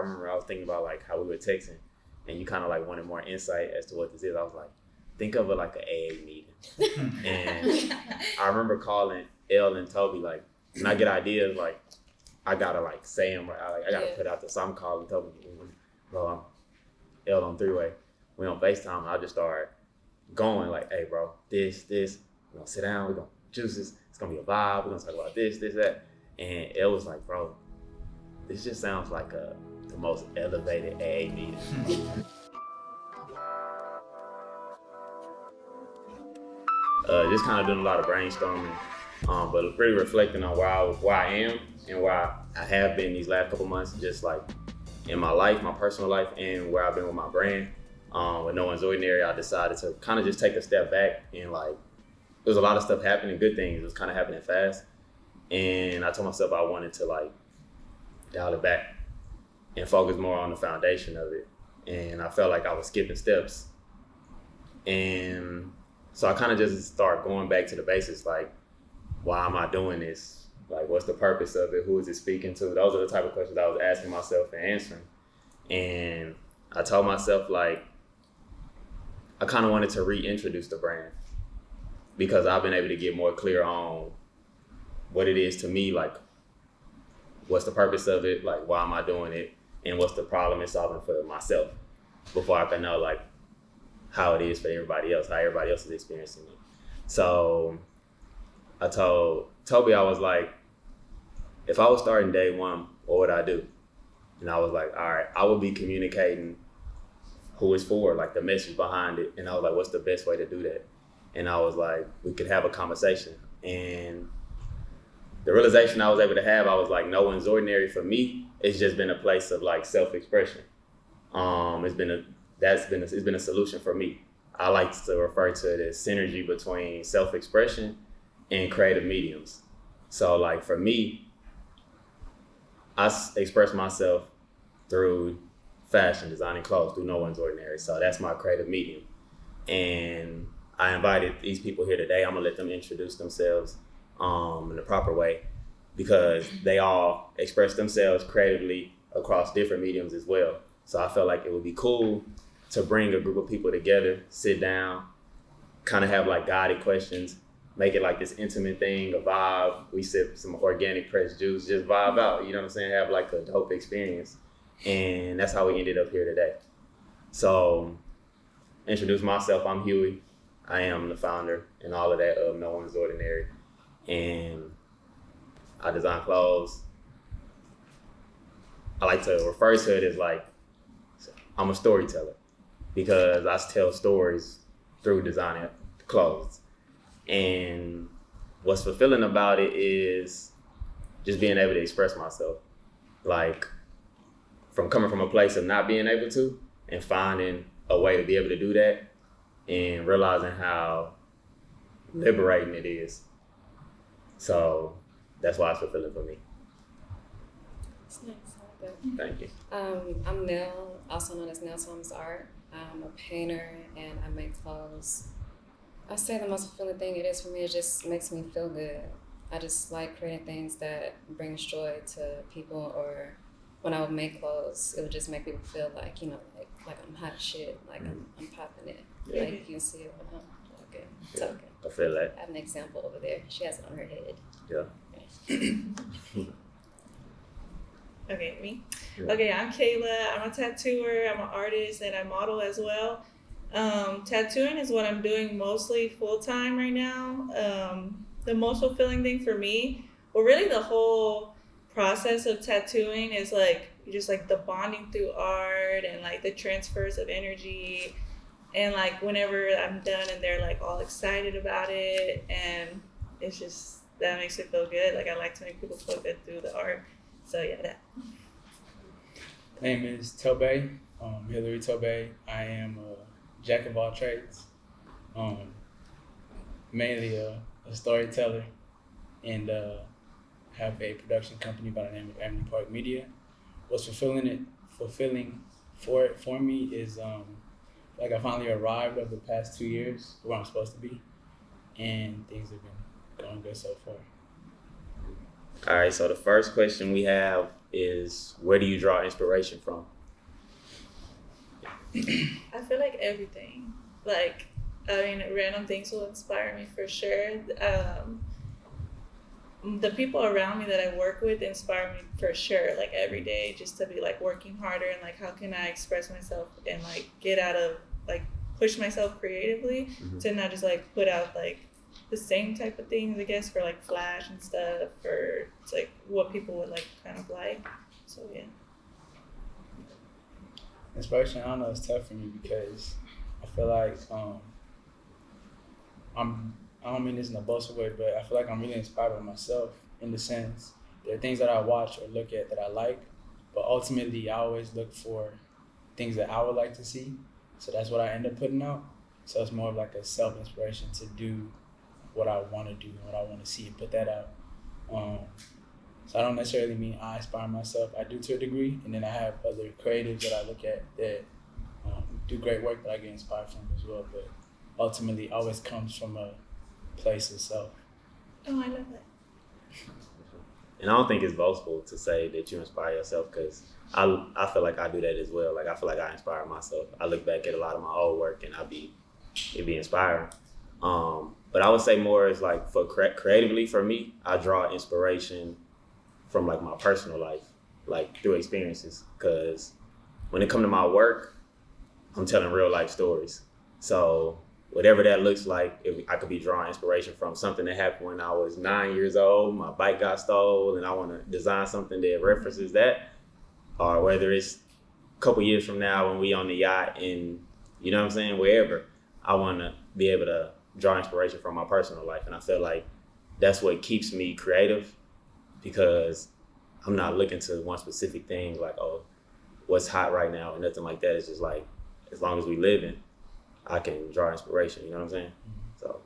remember I was thinking about like how we were texting, and you kind of like wanted more insight as to what this is. I was like, think of it like an AA meeting. And I remember calling Elle and Toby, like, when I get ideas, like, I gotta like say them, I gotta put out there. So I'm calling Toby, bro, Elle on three-way. We on FaceTime, and I just start going like, hey bro, this, we're gonna sit down, we're gonna juice this, it's gonna be a vibe, we're gonna talk about this, that. And Elle was like, bro, this just sounds like the most elevated AA meeting. Just kind of doing a lot of brainstorming, but really reflecting on where I am and where I have been these last couple months, just like in my life, my personal life, and where I've been with my brand. With No One's Ordinary, I decided to kind of just take a step back, and like, there was a lot of stuff happening, good things. It was kind of happening fast. And I told myself I wanted to like dial it back and focus more on the foundation of it. And I felt like I was skipping steps. And so I kind of just started going back to the basics, like, why am I doing this? Like, what's the purpose of it? Who is it speaking to? Those are the type of questions I was asking myself and answering. And I told myself, like, I kind of wanted to reintroduce the brand because I've been able to get more clear on what it is to me, like, what's the purpose of it? Like, why am I doing it? And what's the problem it's solving for myself before I can know, like, how it is for everybody else, how everybody else is experiencing it. So I told Toby, I was like, if I was starting day one, what would I do? And I was like, all right, I would be communicating who it's for, like the message behind it. And I was like, what's the best way to do that? And I was like, we could have a conversation. And the realization I was able to have, I was like, No One's Ordinary for me, it's just been a place of like self-expression. It's been a solution for me. I like to refer to it as synergy between self-expression and creative mediums. So like for me, I express myself through fashion, designing clothes, through No One's Ordinary. So that's my creative medium. And I invited these people here today. I'm gonna let them introduce themselves in the proper way because they all express themselves creatively across different mediums as well. So I felt like it would be cool to bring a group of people together, sit down, kind of have like guided questions, make it like this intimate thing, a vibe. We sip some organic pressed juice, just vibe out, you know what I'm saying? Have like a dope experience. And that's how we ended up here today. So, introduce myself, I'm Huey. I am the founder and all of that of No One's Ordinary. And I design clothes. I like to refer to it as like, I'm a storyteller because I tell stories through designing clothes. And what's fulfilling about it is just being able to express myself. Like, from coming from a place of not being able to and finding a way to be able to do that and realizing how liberating it is. So that's why it's fulfilling for me. It's nice. I like that. Thank you. I'm Nell, also known as Nell Thomas Art. I'm a painter and I make clothes. I say the most fulfilling thing it is for me, it just makes me feel good. I just like creating things that brings joy to people, or when I would make clothes, it would just make people feel like, you know, like I'm hot shit, like I'm popping it. Yeah. Like you can see it when I'm talking. I feel that. I have an example over there. She has it on her head. Yeah. Okay, me? Yeah. Okay, I'm Kayla. I'm a tattooer, I'm an artist, and I model as well. Tattooing is what I'm doing mostly full-time right now. The most fulfilling thing for me, well, really the whole process of tattooing is like just like the bonding through art and like the transfers of energy, and like whenever I'm done and they're like all excited about it, and it's just, that makes it feel good. Like I like to make people feel good through the art. So yeah, that. Name is Tobe, Hillary Tobe. I am a jack of all trades, mainly a storyteller, and have a production company by the name of Avenue Park Media. What's fulfilling for me is like I finally arrived over the past 2 years where I'm supposed to be, and things have been going good so far. All right, so the first question we have is, where do you draw inspiration from? I feel like everything. Like, I mean, random things will inspire me for sure. The people around me that I work with inspire me for sure, like every day, just to be like working harder and like how can I express myself and like get out of like push myself creatively to not just like put out like the same type of things, I guess, for like flash and stuff, or it's like what people would like kind of like. So yeah. Inspiration, I don't know, it's tough for me because I feel like I don't mean this in a boastful way, but I feel like I'm really inspired by myself in the sense there are things that I watch or look at that I like, but ultimately I always look for things that I would like to see. So that's what I end up putting out. So it's more of like a self-inspiration to do what I want to do and what I want to see and put that out. So I don't necessarily mean I inspire myself. I do to a degree, and then I have other creatives that I look at that do great work that I get inspired from as well. But ultimately, it always comes from a place of self. Oh, I love that. And I don't think it's boastful to say that you inspire yourself, because I feel like I do that as well. Like, I feel like I inspire myself. I look back at a lot of my old work and it'd be inspiring. But I would say more is like for creatively for me, I draw inspiration from like my personal life, like through experiences. Because when it comes to my work, I'm telling real life stories. So whatever that looks like, if I could be drawing inspiration from something that happened when I was 9 years old, my bike got stolen, and I want to design something that references that, or whether it's a couple years from now when we on the yacht and, you know what I'm saying, wherever, I want to be able to draw inspiration from my personal life. And I feel like that's what keeps me creative, because I'm not looking to one specific thing like, oh, what's hot right now, or nothing like that. It's just like, as long as we living, I can draw inspiration, you know what I'm saying? So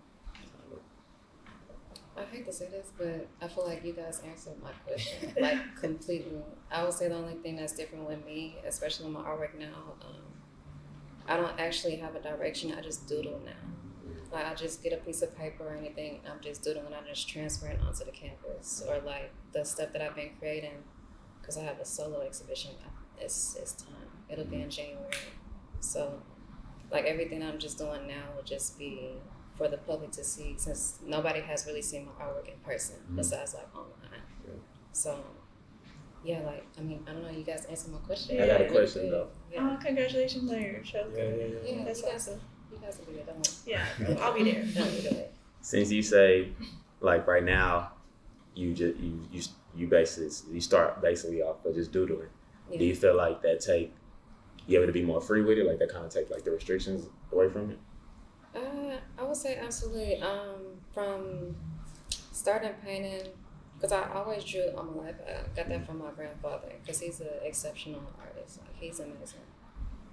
I hate to say this, but I feel like you guys answered my question like completely. I would say the only thing that's different with me, especially in my artwork now, I don't actually have a direction. I just doodle now. Like, I just get a piece of paper or anything, and I'm just doodling. I just transfer it onto the canvas, or like the stuff that I've been creating, because I have a solo exhibition. It's time. It'll be in January. So, like, everything I'm just doing now will just be for the public to see, since nobody has really seen my artwork in person besides like online. Yeah. So, yeah, like, I mean, I don't know. You guys answered my question. I got a question though. Yeah. Oh, congratulations on your show. Yeah, That's awesome. You guys will be there. Don't worry. Yeah, I'll be there. Don't do that. Since you say, like, right now, you start basically off of just doodling. Yeah. Do you feel like you able to be more free with it? Like, that kind of take like the restrictions away from it? I would say absolutely. From starting painting, because I always drew all my life. I got that from my grandfather, because he's an exceptional artist. Like, he's amazing.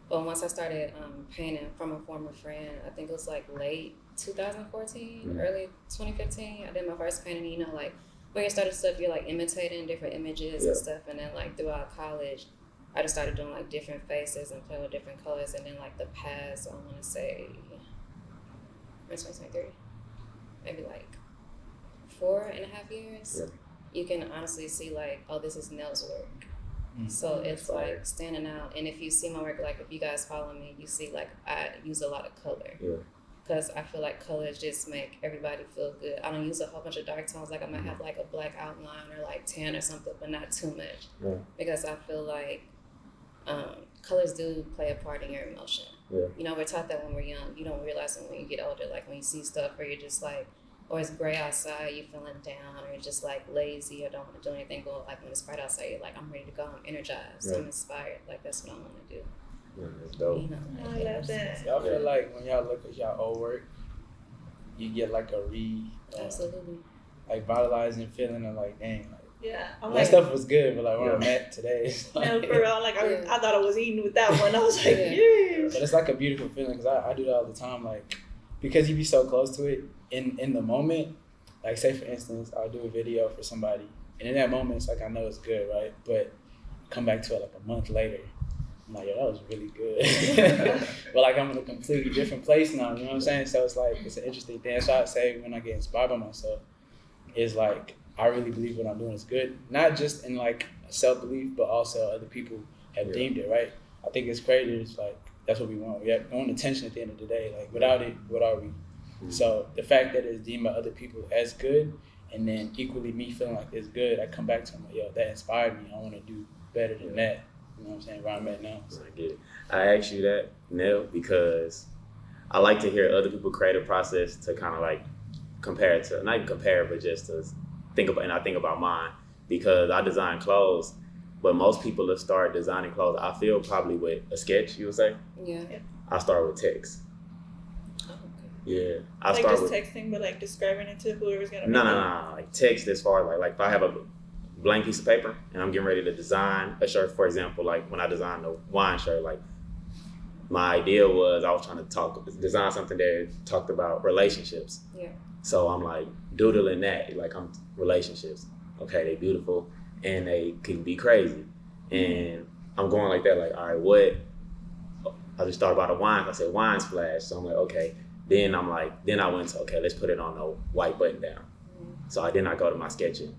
But once I started painting from a former friend, I think it was like late 2014, early 2015, I did my first painting. You know, like, when you started stuff, you're like imitating different images and stuff. And then like throughout college, I just started doing like different faces and playing with different colors. And then like the past, I want to say, 2023, maybe like 4.5 years, you can honestly see like, oh, this is Nell's work. So it's like standing out. And if you see my work, like if you guys follow me, you see like I use a lot of color. Yeah. Because I feel like colors just make everybody feel good. I don't use a whole bunch of dark tones. Like, I might have like a black outline or like tan or something, but not too much. Yeah. Because I feel like colors do play a part in your emotion. Yeah. You know, we're taught that when we're young. You don't realize it when you get older. Like, when you see stuff where you're just like, or it's gray outside, you're feeling down, or you're just like lazy or don't want to do anything. But like when it's bright outside, you're like, I'm ready to go. I'm energized. I'm inspired. Like, that's what I want to do. Yeah, that's dope. You know, I love that. Y'all feel like when y'all look at y'all old work, you get like a absolutely, like vitalizing feeling of like, dang, like, yeah, that stuff was good, but like where I'm at today, it's like, no, for real, like I thought I was eating with that one. I was like, yeah. But it's like a beautiful feeling, because I do that all the time, like, because you be so close to it in the moment. Like, say for instance, I'll do a video for somebody, and in that moment, it's like, I know it's good, right? But come back to it like a month later, I'm like, yo, that was really good. But like, I'm in a completely different place now, you know what I'm saying? So it's like, it's an interesting thing. So I'd say when I get inspired by myself, is like, I really believe what I'm doing is good. Not just in like self-belief, but also other people have deemed it, right? I think as creators, like, that's what we want. We want attention at the end of the day. Like, without it, what are we? Mm-hmm. So the fact that it's deemed by other people as good, and then equally me feeling like it's good, I come back to them like, yo, that inspired me. I want to do better than that. You know what I'm saying? Where I'm at now. So. I get it. I asked you that, Nell, because I like to hear other people's creative process to kind of like compare it to, not even compare, but just to think about, and I think about mine, because I design clothes, but most people that start designing clothes, I feel probably with a sketch, you would say? Yeah. I start with text. Oh, okay. Yeah. I like start just with texting, but like describing it to whoever's gonna. No. Like text as far as like if I have a blank piece of paper and I'm getting ready to design a shirt, for example, like when I designed the wine shirt, like my idea was I was trying to design something that talked about relationships. Yeah. So I'm like doodling that, like I'm relationships. Okay, they beautiful and they can be crazy. And I'm going like that, like, all right, what? I just thought about a wine. I said wine splash. So I'm like, okay. Then I went to, okay, let's put it on the white button down. Mm-hmm. So I go to my sketching.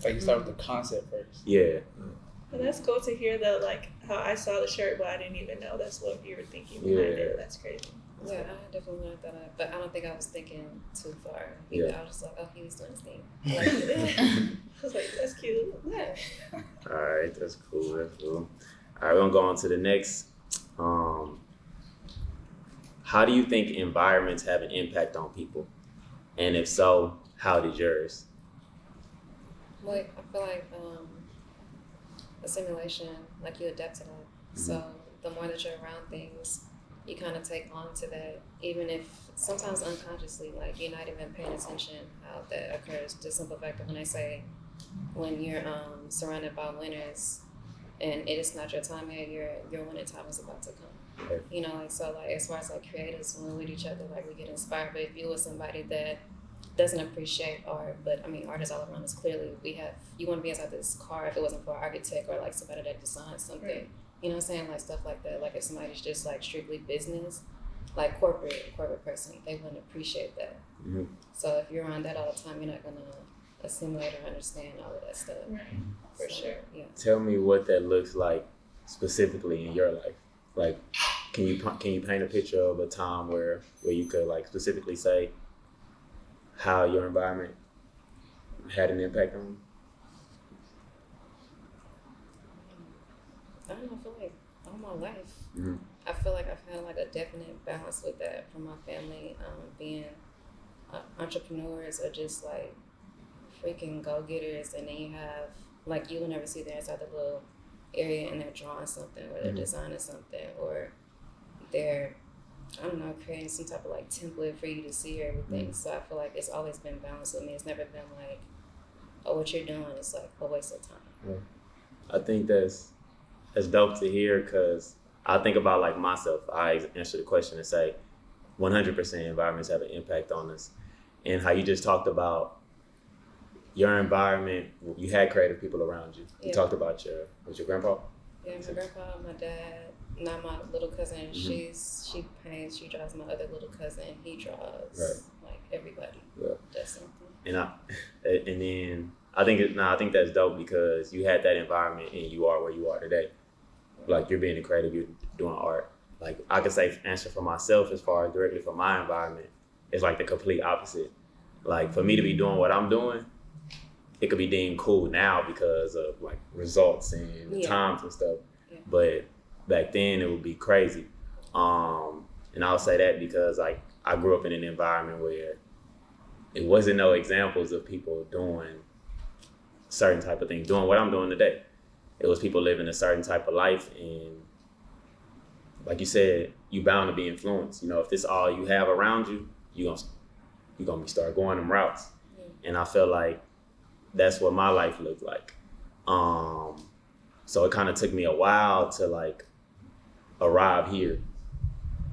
Like you start with the concept first. Yeah. But that's cool to hear though, like how I saw the shirt, but I didn't even know that's what you were thinking behind it. That's crazy. Yeah, I definitely learned that, but I don't think I was thinking too far. Either. I was just like, oh, he was doing his thing. I was like, that's cute. Yeah. All right, that's cool. All right, we're gonna go on to the next. How do you think environments have an impact on people? And if so, how did yours? Like, I feel like a simulation, like you adapt to that. Mm-hmm. So the more that you're around things, you kind of take on to that, even if sometimes unconsciously, like you're not even paying attention how that occurs. The simple fact that when they say, when you're surrounded by winners and it is not your time yet, your winning time is about to come. Right. You know, like, so like as far as like creatives, when we're with each other, like we get inspired. But if you're with somebody that doesn't appreciate art, but I mean, art is all around us. Clearly, you want to be inside this car if it wasn't for an architect or like somebody that designed something. Right. You know what I'm saying? Like stuff like that. Like if somebody's just like strictly business, like corporate person, they wouldn't appreciate that. Mm-hmm. So if you're around that all the time, you're not gonna assimilate or understand all of that stuff. Right. For sure. Yeah. Tell me what that looks like specifically in your life. Like, can you paint a picture of a time where you could like specifically say how your environment had an impact on you? I don't know, I feel like all my life, mm-hmm. I feel like I've had like a definite balance with that from my family, being entrepreneurs or just like freaking go-getters, and then you have, like, you will never see them inside the little area and they're drawing something or they're mm-hmm. designing something or they're, I don't know, creating some type of like template for you to see everything. Mm-hmm. So I feel like it's always been balanced with me. It's never been like, oh, what you're doing is like a waste of time. Yeah. I think that's dope to hear, because I think about like myself. I answer the question and say 100% environments have an impact on us. And how you just talked about your environment, you had creative people around you. You talked about your grandpa? Yeah, my grandpa, my dad, not my little cousin. Mm-hmm. She paints, she draws. My other little cousin, he draws. Right. Like everybody does something. And I think that's dope, because you had that environment and you are where you are today. Like, you're being a creative, you're doing art. Like, I could say answer for myself as far as directly from my environment, it's like the complete opposite. Like, for me to be doing what I'm doing, it could be deemed cool now because of like results and times and stuff. Yeah. But back then it would be crazy. And I'll say that because like I grew up in an environment where it wasn't no examples of people doing certain type of things, doing what I'm doing today. It was people living a certain type of life, and like you said, you bound to be influenced. You know, if this all you have around you, you're gonna start going them routes. And I feel like that's what my life looked like. So it kind of took me a while to like arrive here,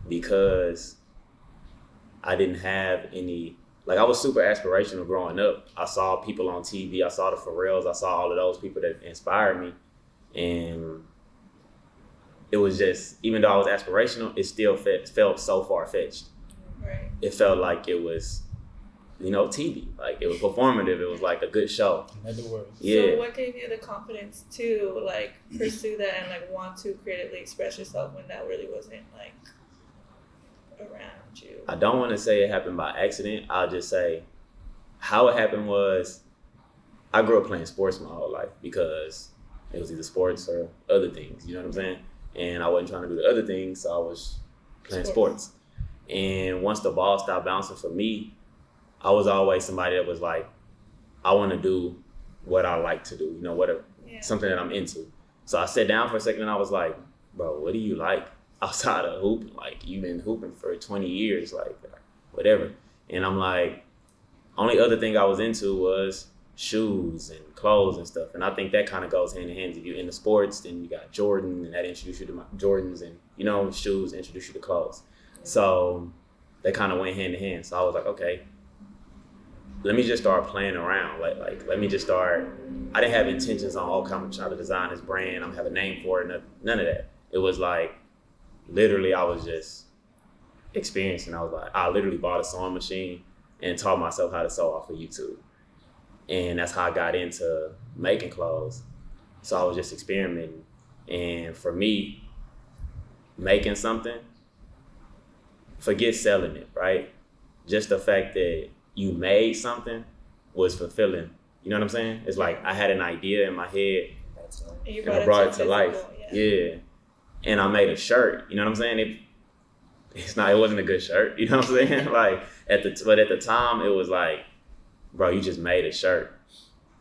because I didn't have any, like, I was super aspirational growing up. I saw people on TV, I saw the Pharrells, I saw all of those people that inspired me. And it was just, even though I was aspirational, it still felt so far-fetched. Right. It felt like it was TV. Like it was performative. It was like a good show. In other words. Yeah. So what gave you the confidence to like pursue that and like want to creatively express yourself when that really wasn't like around you? I don't want to say it happened by accident. I'll just say how it happened was I grew up playing sports my whole life because it was either sports or other things. You know what I'm saying? And I wasn't trying to do the other things, so I was playing sports. And once the ball stopped bouncing for me, I was always somebody that was like, I want to do what I like to do, something that I'm into. So I sat down for a second and I was like, bro, what do you like outside of hooping? Like, you've been hooping for 20 years, like, whatever. And I'm like, only other thing I was into was shoes and clothes and stuff. And I think that kind of goes hand in hand. If you're into sports, then you got Jordan, and that introduced you to Jordans, and, shoes introduce you to clothes. So they kind of went hand in hand. So I was like, okay, let me just start playing around. Like let me just start. I didn't have intentions on, I'm trying to design this brand, I'm have a name for it, none of that. It was like, literally, I was just experiencing. I literally bought a sewing machine and taught myself how to sew off of YouTube. And that's how I got into making clothes. So I was just experimenting. And for me, making something, forget selling it, right? Just the fact that you made something was fulfilling. You know what I'm saying? It's like I had an idea in my head and I brought it to life. Yeah. And I made a shirt. You know what I'm saying? It wasn't a good shirt. You know what I'm saying? But at the time, it was like, bro, you just made a shirt.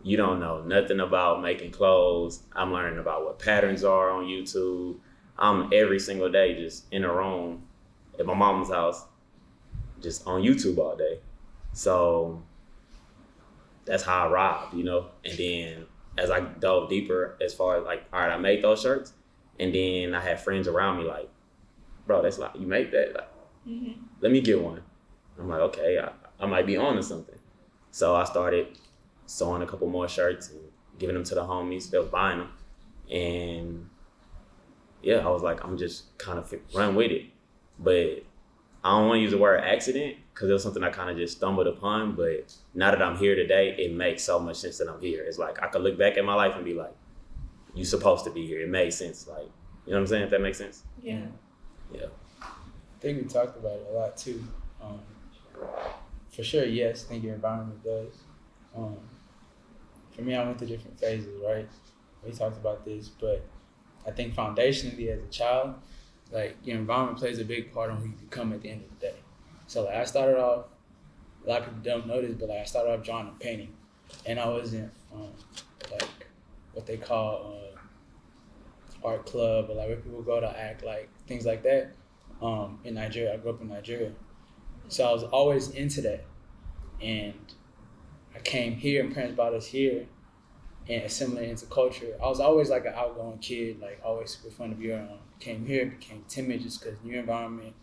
You don't know nothing about making clothes. I'm learning about what patterns are on YouTube. I'm every single day just in a room at my mom's house, just on YouTube all day. So that's how I robbed, And then as I dove deeper, as far as like, all right, I made those shirts. And then I had friends around me like, bro, that's like, you make that? Like, let me get one. I'm like, okay, I might be on to something. So I started sewing a couple more shirts and giving them to the homies. They was buying them. And yeah, I was like, I'm just kind of run with it. But I don't want to use the word accident because it was something I kind of just stumbled upon. But now that I'm here today, it makes so much sense that I'm here. It's like I could look back at my life and be like, you supposed to be here. It made sense. Like, you know what I'm saying? If that makes sense? Yeah. Yeah. I think we talked about it a lot too. For sure, yes, I think your environment does. For me, I went through different phases, right? We talked about this, but I think foundationally as a child, like your environment plays a big part on who you become at the end of the day. So like I started off, a lot of people don't know this, but like I started off drawing and painting, and I was in like what they call art club, or like where people go to act, like things like that. In Nigeria, I grew up in Nigeria, so I was always into that, and I came here, and parents brought us here, and assimilated into culture. I was always like an outgoing kid, like always super fun to be around. Came here, became timid just because new environment,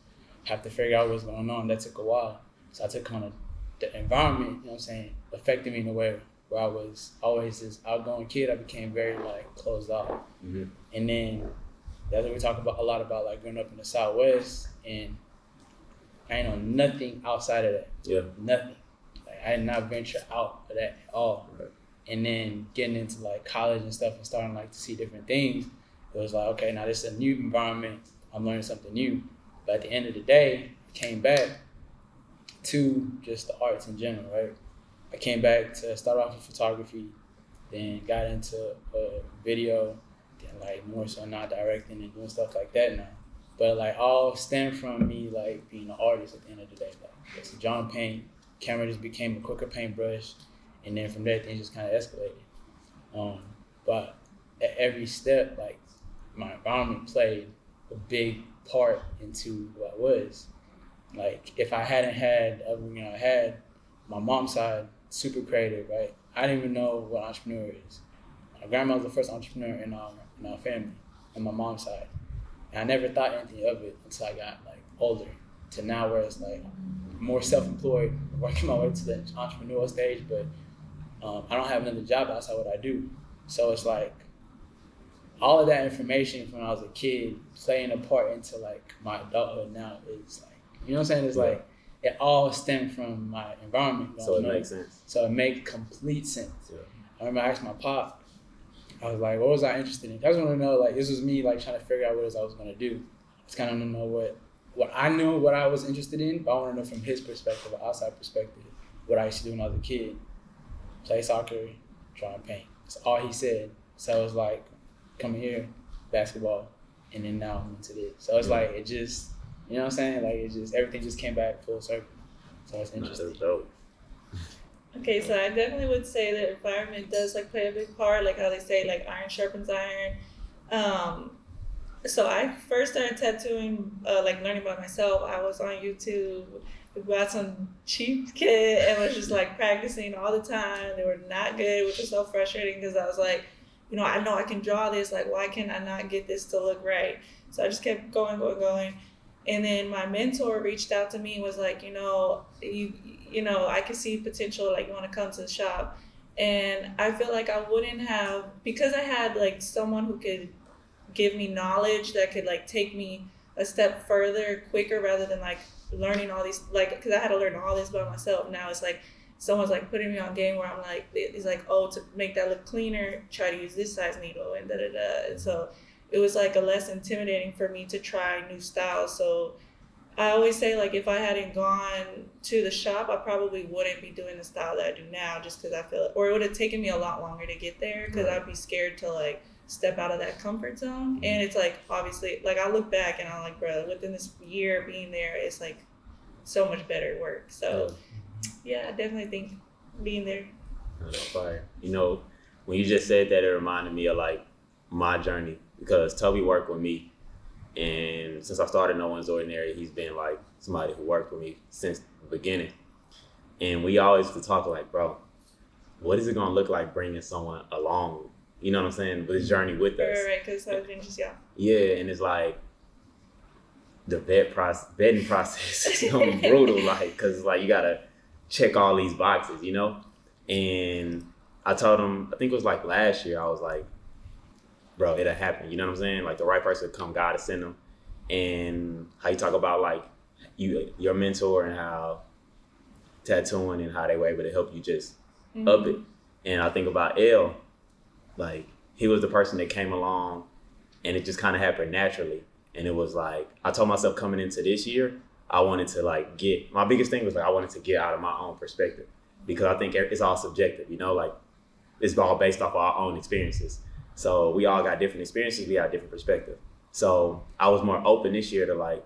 have to figure out what's going on. That took a while. So I took on the environment, you know what I'm saying, affected me in a way where I was always this outgoing kid. I became very like closed off. Mm-hmm. And then that's what we talk about a lot about, like growing up in the Southwest, and I ain't know nothing outside of that. Yeah. Nothing. Like I did not venture out of that at all. Right. And then getting into like college and stuff and starting like to see different things, it was like, okay, now this is a new environment. I'm learning something new. But at the end of the day, I came back to just the arts in general, right? I came back to start off with photography, then got into video, then like more so now directing and doing stuff like that now. But like all stemmed from me like being an artist at the end of the day. Like it's a John paint, camera just became a quicker paintbrush, and then from there things just kind of escalated. But at every step, like my environment played a big part into who I was. Like if I hadn't had everything I had, my mom's side, super creative, right? I didn't even know what entrepreneur is. My grandma was the first entrepreneur in our family, on my mom's side. And I never thought anything of it until I got like older, to now where it's like more self-employed, working my way to the entrepreneurial stage, but I don't have another job outside what I do. So it's like all of that information from when I was a kid playing a part into like my adulthood now is like, you know what I'm saying? It's like it all stemmed from my environment. So it makes sense. So it made complete sense. Yeah. I remember I asked my pop, I was like, what was I interested in? I just want to know, like, this was me, like, trying to figure out what it was I was going to do. I just kind of want to know what I knew, what I was interested in, but I want to know from his perspective, an outside perspective, what I used to do when I was a kid. Play soccer, draw and paint. That's all he said. So it was like, come here, basketball, and then now I'm into this. So it's like, it just, you know what I'm saying? Like, it just, everything just came back full circle. So it's interesting. That's dope. Okay, so I definitely would say that environment does like play a big part, like how they say like iron sharpens iron. So I first started tattooing, like learning by myself. I was on YouTube, bought some cheap kit and was just like practicing all the time. They were not good, which was so frustrating because I was like, you know I can draw this. Like, why can I not get this to look right? So I just kept going. And then my mentor reached out to me and was like, you know, I can see potential, like you want to come to the shop. And I feel like I wouldn't have, because I had like someone who could give me knowledge that could like take me a step further quicker rather than like learning all these, like, because I had to learn all this by myself. Now it's like someone's like putting me on game where I'm like, it's like, oh, to make that look cleaner, try to use this size needle and da-da-da. And so it was like a less intimidating for me to try new styles. So I always say, like, if I hadn't gone to the shop, I probably wouldn't be doing the style that I do now, just because I feel, or it would have taken me a lot longer to get there because I'd be scared to like step out of that comfort zone. And it's like, obviously, like I look back and I'm like, bro, within this year being there, it's like so much better work. So yeah, I definitely think being there. That's fire. You know, when you just said that, it reminded me of like my journey, because Toby worked with me, and since I started No One's Ordinary, he's been like somebody who worked with me since the beginning. And we always used to talk like, bro, what is it gonna look like bringing someone along? You know what I'm saying? This journey with us. Right, because I've been just Yeah, and it's like the vetting process is gonna be brutal, like, cause like you gotta check all these boxes, you know. And I told him, I think it was like last year, I was like, bro, it'll happen. You know what I'm saying? Like the right person will come, God to send them. And how you talk about like your mentor and how tattooing and how they were able to help you just up it. And I think about L, like he was the person that came along and it just kind of happened naturally. And it was like, I told myself coming into this year, I wanted to like my biggest thing was like, I wanted to get out of my own perspective, because I think it's all subjective, you know, like it's all based off our own experiences. So we all got different experiences, we got a different perspective. So I was more open this year to like,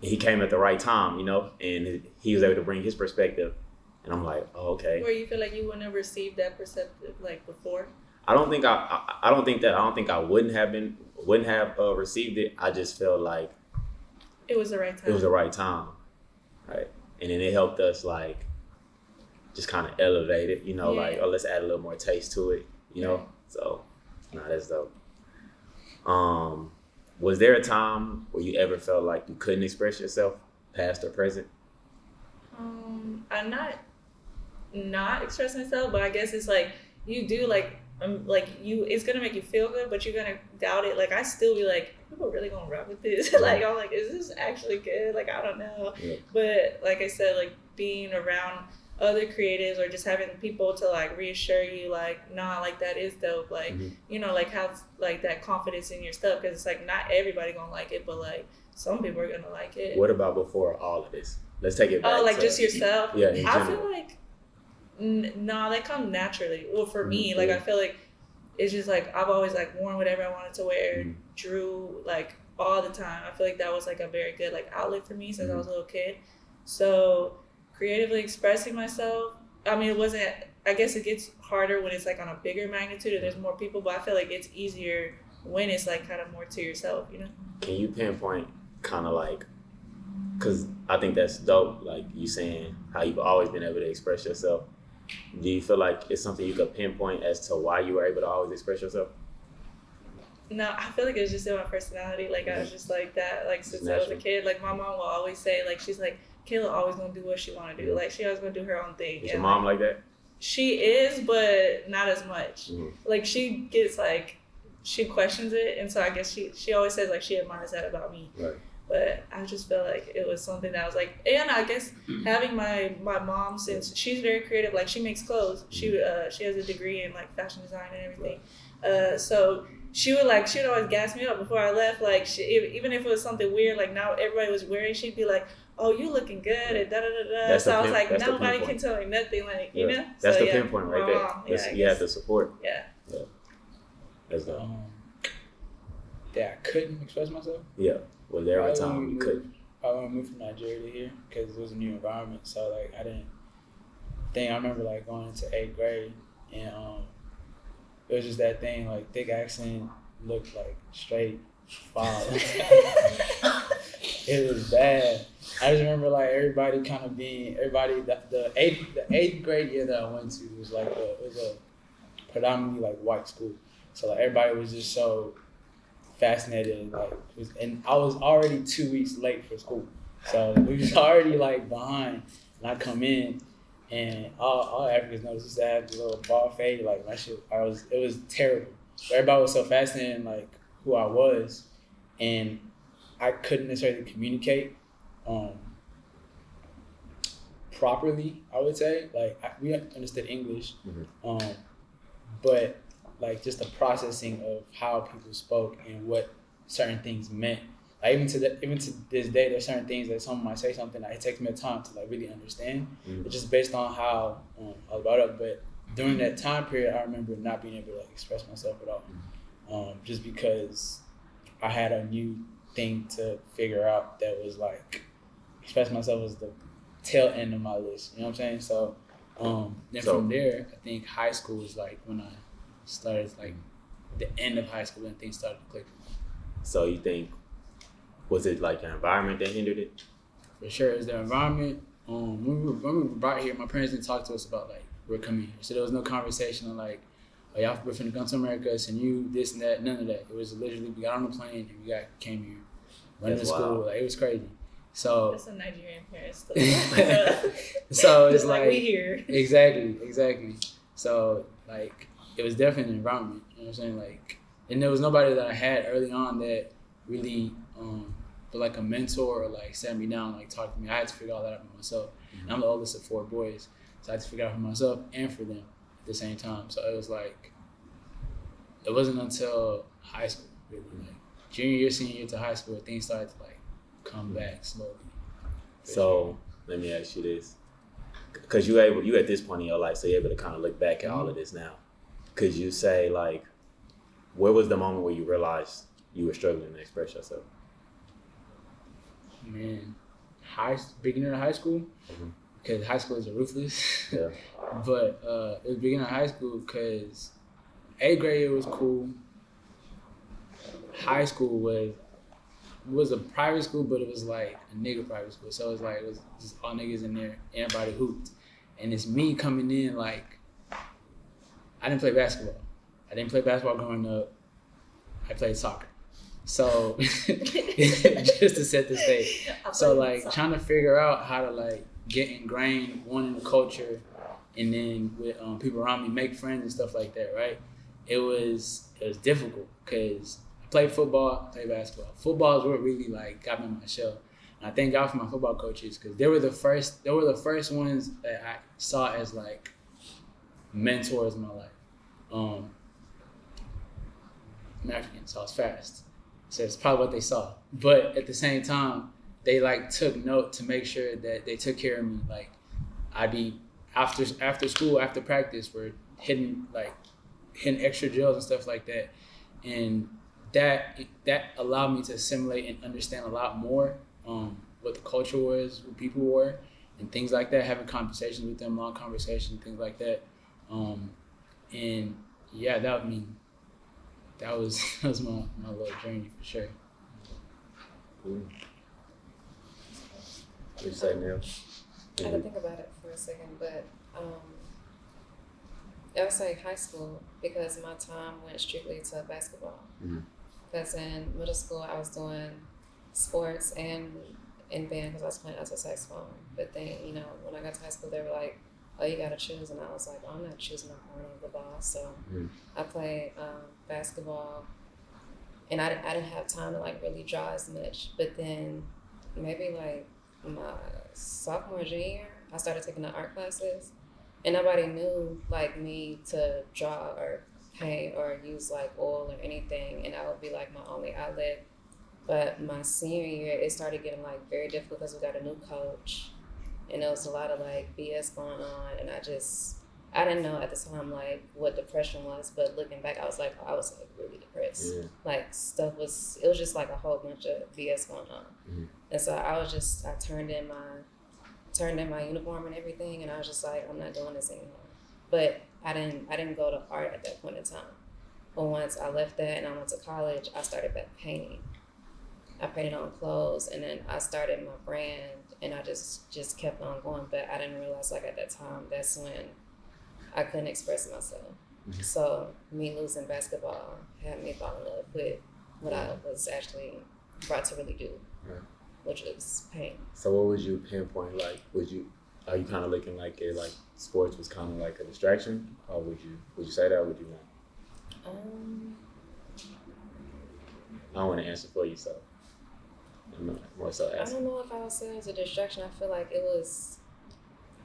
he came at the right time, you know, and he was able to bring his perspective. And I'm like, oh, okay. Where you feel like you wouldn't have received that perspective like before? I don't think I wouldn't have received it. I just felt like it was the right time. It was the right time, right? And then it helped us like just kind of elevate it, you know, like, oh, let's add a little more taste to it, you know. So, that's dope. Was there a time where you ever felt like you couldn't express yourself, past or present? I'm not expressing myself, but I guess it's like you do like it's gonna make you feel good, but you're gonna doubt it. Like I still be like, people really gonna rock with this? Like I'm like, is this actually good? Like I don't know. Yeah. But like I said, like being around other creatives or just having people to like reassure you like, nah, like that is dope, like you know, like have like that confidence in your stuff, because it's like not everybody gonna like it, but like some people are gonna like it. What about before all of this? Let's take it back. Oh, like just yourself? Yeah, I feel like nah, that come naturally. Well, for me, like I feel like it's just like I've always like worn whatever I wanted to wear, drew like all the time. I feel like that was like a very good like outlet for me since I was a little kid. So creatively expressing myself, I mean, it wasn't, I guess it gets harder when it's like on a bigger magnitude and there's more people, but I feel like it's easier when it's like kind of more to yourself, you know? Can you pinpoint kind of like, because I think that's dope, like you saying how you've always been able to express yourself. Do you feel like it's something you could pinpoint as to why you were able to always express yourself? No, I feel like it's just in my personality. Like I was just like that, like since I was a kid. Like my mom will always say, like she's like, Kayla always gonna do what she wanna do. Like she always gonna do her own thing. Is your mom like that? She is, but not as much. Like she gets like, she questions it, and so I guess she always says like she admires that about me. Right. But I just felt like it was something that I was like, and I guess having my mom, since she's very creative, like she makes clothes. She has a degree in like fashion design and everything. So she'd always gas me up before I left. Like even if it was something weird, like now everybody was wearing, she'd be like, "Oh, you looking good," and da da da da. So I was like, nobody can tell me nothing, like you know. That's so, the pinpoint right there. You have the support. Yeah. That's the. That I couldn't express myself. Yeah. Was there a time you couldn't? I moved from Nigeria to here because it was a new environment. So like I remember like going into 8th grade and it was just that thing like thick accent looked like straight foul. It was bad. I just remember like everybody the eighth grade year that I went to was like it was a predominantly like white school. So like everybody was just so fascinated and I was already 2 weeks late for school. So we was already like behind and I come in and all Africans know just to have the little bald fade, like my shit it was terrible. Everybody was so fascinated like who I was and I couldn't necessarily communicate properly, I would say. Like we understood English, but like just the processing of how people spoke and what certain things meant. Like even to this day, there's certain things that someone might say something that it takes me time to like really understand. It's just based on how I was brought up. But during that time period, I remember not being able to like express myself at all, just because I had a new thing to figure out that was like express myself was the tail end of my list. You know what I'm saying? So from there, I think high school was like when I started like the end of high school and things started to click. So you think, was it like an environment that hindered it? For sure, it's the environment. When we were brought here, my parents didn't talk to us about like we're coming here, so there was no conversation of like, oh y'all we're finna come to America, send you this and that, none of that. It was literally we got on the plane and we came here, went to school, like it was crazy. So that's a Nigerian parents though. So it's like we here. Exactly. So like it was definitely an environment, you know what I'm saying? Like, and there was nobody that I had early on that really, but like a mentor or like sat me down, like talked to me. I had to figure all that out for myself. And I'm the oldest of 4 boys, so I had to figure it out for myself and for them at the same time. So it was like, it wasn't until high school, really, like junior year, senior year to high school, things started to like come back slowly. So let me ask you this, because you at this point in your life, so you're able to kind of look back at all of this now. Could you say like, where was the moment where you realized you were struggling to express yourself? Man, beginning of high school, because high school is ruthless. Yeah. But it was beginning of high school because 8th grade was cool. High school was a private school, but it was like a nigga private school. So it was just all niggas in there. Everybody hooped, and it's me coming in like. I didn't play basketball. I didn't play basketball growing up. I played soccer. So just to set the stage. So like trying to figure out how to like get ingrained in the culture and then with people around me, make friends and stuff like that, right? It was difficult because I played football, I played basketball. Football is what really like got me in my shell. And I thank God for my football coaches because they were the first ones that I saw as like mentors in my life. I'm African, so I was fast. So it's probably what they saw. But at the same time, they like took note to make sure that they took care of me. Like I'd be after school, after practice, we're hitting extra drills and stuff like that. And that allowed me to assimilate and understand a lot more what the culture was, who people were, and things like that, having conversations with them, long conversations, things like that. And yeah, that was my little journey for sure. Cool. What you say, Neil? I had to think about it for a second, but I would say high school because my time went strictly to basketball. Because in middle school I was doing sports and in band because I was playing alto saxophone. But then, when I got to high school, they were like, oh, you gotta choose. And I was like, I'm not choosing a corner of the ball. So I played basketball and I didn't have time to like really draw as much. But then maybe like my sophomore, junior year, I started taking the art classes, and nobody knew like me to draw or paint or use like oil or anything, and that would be like my only outlet. But my senior year, it started getting like very difficult because we got a new coach, and there was a lot of like BS going on, and I didn't know at the time like what depression was, but looking back, I was like really depressed. Yeah. Like it was just like a whole bunch of BS going on, and so I turned in my uniform and everything, and I was just like, I'm not doing this anymore. But I didn't go to art at that point in time. But once I left that and I went to college, I started back painting. I painted on clothes, and then I started my brand, and I just kept on going. But I didn't realize like at that time that's when I couldn't express myself. So me losing basketball had me fall in love with what I was actually brought to really do, which was paint. So what would you pinpoint? Like, are you kind of looking like it, like sports was kind of like a distraction, or would you say that, or would you not? I don't want to answer for you, so I'm more so asking. I don't know if I would say it was a distraction. I feel like it was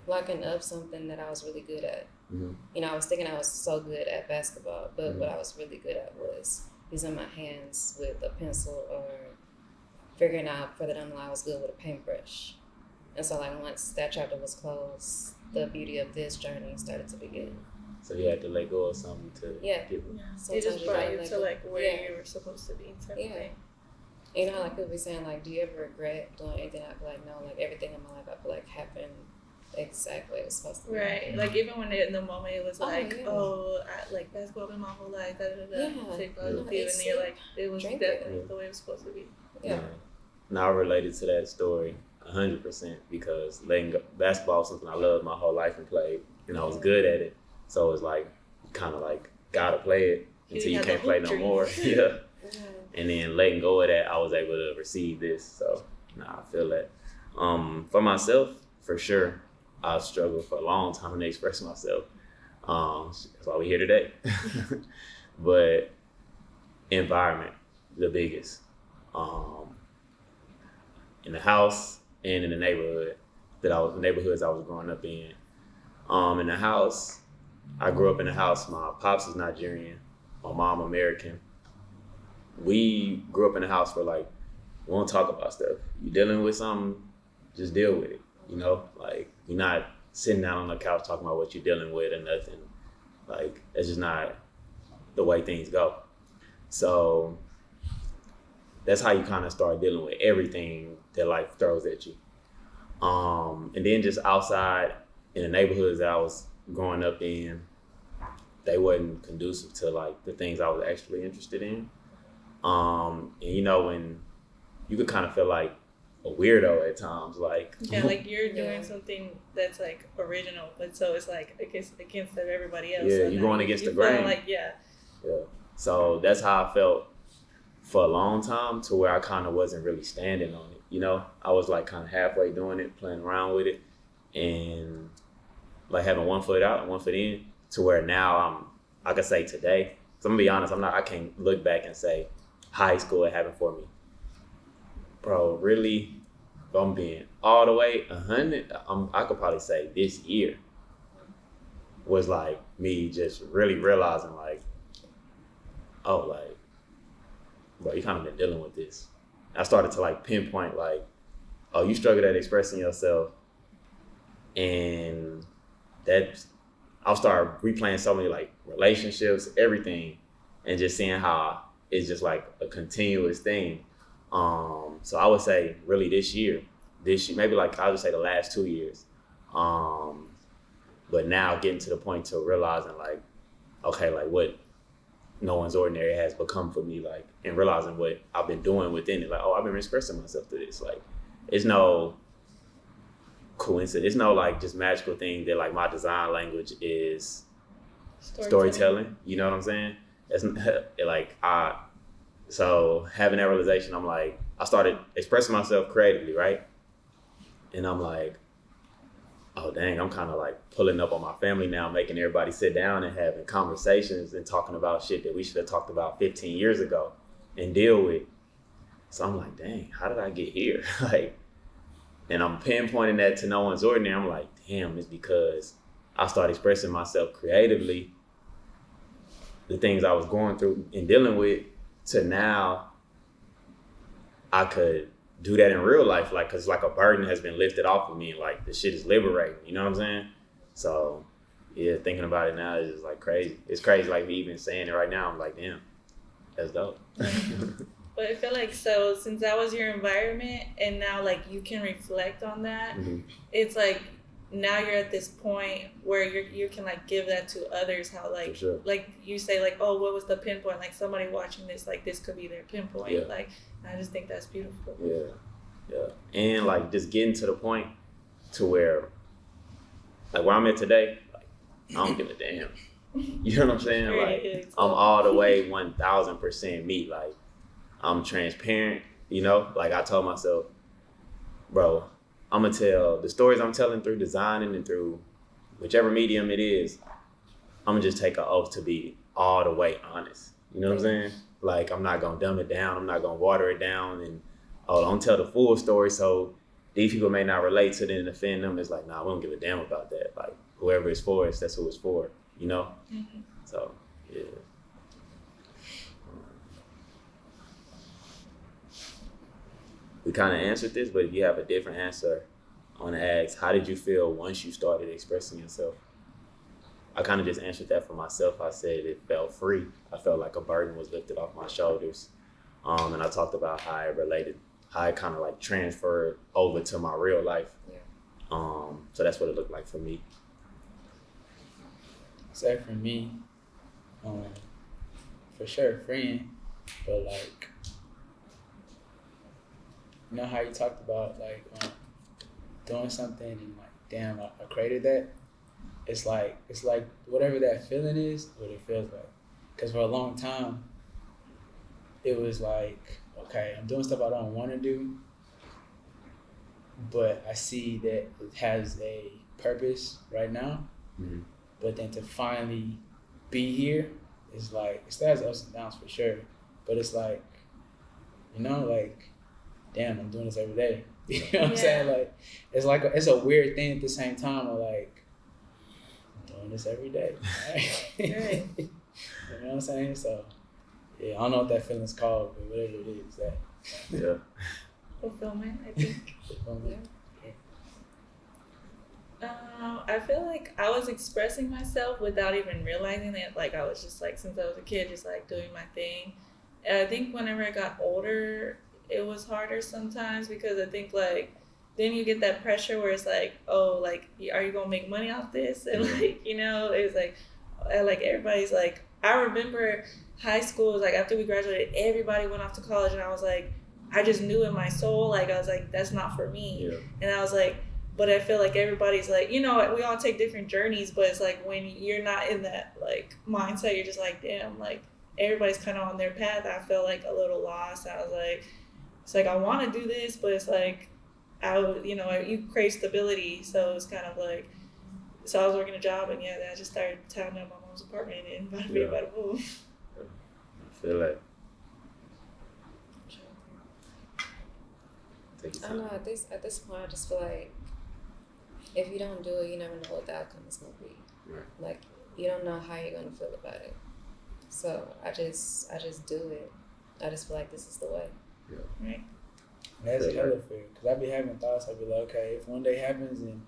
locking up something that I was really good at. You know, I was thinking I was so good at basketball, but what I was really good at was using my hands with a pencil, or figuring out further down the line I was good with a paintbrush. And so like once that chapter was closed, the beauty of this journey started to begin. So you had to let go of something to get It just brought you to like where you were supposed to be. Thing. You know, like people be saying like, do you ever regret doing anything? I feel like no, like everything in my life I feel like happened exactly it was supposed to be. Right. Like even when in the moment it was like, I like basketball been my whole life, and then you're like, it was definitely the way it was supposed to be. Yeah. Now I related to that story 100% because basketball was something I loved my whole life and played, and I was good at it. So it's like kind of like gotta play it until you can't play no more. Yeah. And then letting go of that, I was able to receive this. So I feel that. For myself, for sure, I struggled for a long time to express myself. That's why we're here today. But environment, the biggest. In the house and in the neighborhoods I was growing up in. In the house, I grew up in a house. My pops is Nigerian, my mom American. We grew up in a house where like we won't talk about stuff. You dealing with something, just deal with it. You know, like you're not sitting down on the couch talking about what you're dealing with or nothing. Like it's just not the way things go. So that's how you kind of start dealing with everything that life throws at you. And then just outside in the neighborhoods that I was growing up in, they wasn't conducive to like the things I was actually interested in. And you know, when you could kind of feel like a weirdo at times, like like you're doing something that's like original, but so it's like against everybody else. Yeah, so you're going against the grain. grain. Yeah. So that's how I felt for a long time, to where I kind of wasn't really standing on it. You know, I was like kind of halfway doing it, playing around with it, and like having one foot out and one foot in, to where now I could say today, so I'm gonna be honest, I can't look back and say high school it happened for me. Bro, really, if I'm being all the way 100, I could probably say this year was like me just really realizing like, oh, like, bro, you kind of been dealing with this. I started to like pinpoint like, oh, you struggled at expressing yourself, and that I'll start replaying so many like relationships, everything, and just seeing how it's just like a continuous thing. So I would say really this year, maybe like I'll just say the last 2 years. But now getting to the point to realizing like, okay, like what No One's Ordinary has become for me, like, and realizing what I've been doing within it. Like, oh, I've been expressing myself through this. Like, it's no coincidence. It's no like just magical thing that like my design language is storytelling. You know what I'm saying? It's like so having that realization, I'm like, I started expressing myself creatively, right? And I'm like, oh dang, I'm kind of like pulling up on my family now, making everybody sit down and having conversations and talking about shit that we should have talked about 15 years ago. and deal with. So I'm like, dang, how did I get here? Like, and I'm pinpointing that to no one's ordinary. I'm like, damn, it's because I started expressing myself creatively, the things I was going through and dealing with, to now I could do that in real life, like, cause like a burden has been lifted off of me, and like the shit is liberating, you know what I'm saying? So yeah, thinking about it now is just like crazy. It's crazy, like me even saying it right now, I'm like, damn, that's dope. But I feel like, so since that was your environment and now like you can reflect on that, it's like now you're at this point where you can like give that to others, how like sure. like you say like, oh, what was the pinpoint, like somebody watching this, like this could be their pinpoint. Yeah. Like I just think that's beautiful. Yeah. And like just getting to the point to where like where I'm at today, like I don't give a damn. You know what I'm saying? Like I'm all the way 1000% me. Like I'm transparent, you know? Like I told myself, bro, I'm gonna tell the stories I'm telling through designing and through whichever medium it is, I'm gonna just take an oath to be all the way honest. You know what I'm saying? Like I'm not gonna dumb it down, I'm not gonna water it down, and don't tell the full story so these people may not relate to it and offend them. It's like, nah, we don't give a damn about that. Like whoever it's for us, that's who it's for, you know? So yeah. We kind of answered this, but if you have a different answer, I want to ask, how did you feel once you started expressing yourself? I kind of just answered that for myself. I said it felt free. I felt like a burden was lifted off my shoulders. And I talked about how it kind of like transferred over to my real life. Yeah. So that's what it looked like for me. So for me, for sure, freeing, but like, you know how you talked about like doing something and like, damn, I created that. It's like whatever that feeling is, what it feels like. Because for a long time, it was like, okay, I'm doing stuff I don't want to do, but I see that it has a purpose right now. Mm-hmm. But then to finally be here, it's like, it still has ups and downs for sure, but it's like, you know, like, damn, I'm doing this every day. You know what I'm saying? Like, it's a weird thing at the same time of like, I'm doing this every day. Right? Right. You know what I'm saying? So, yeah, I don't know what that feeling's called, but whatever it is, that. Yeah. Fulfillment, I think. Fulfillment. I feel like I was expressing myself without even realizing it. Like I was just like, since I was a kid, just like doing my thing. And I think whenever I got older, it was harder sometimes because I think like then you get that pressure where it's like, oh, like, are you gonna make money off this? And like, you know, it's like everybody's like, I remember high school was like after we graduated, everybody went off to college, and I was like, I just knew in my soul, like I was like, that's not for me. Yeah. And I was like, but I feel like everybody's like, you know, we all take different journeys, but it's like when you're not in that like mindset, you're just like, damn, like everybody's kind of on their path. I felt like a little lost. I was like, it's like I want to do this, but it's like you crave stability, so it's kind of like, so I was working a job, and then I just started tearing up my mom's apartment and invited me about to move. I feel like. I don't know, at this point, I just feel like if you don't do it, you never know what the outcome is going to be. Right. Like, you don't know how you're going to feel about it. So I just do it. I just feel like this is the way. Yeah. Right. And that's hella fair, because I be having thoughts. I be like, okay, if one day happens and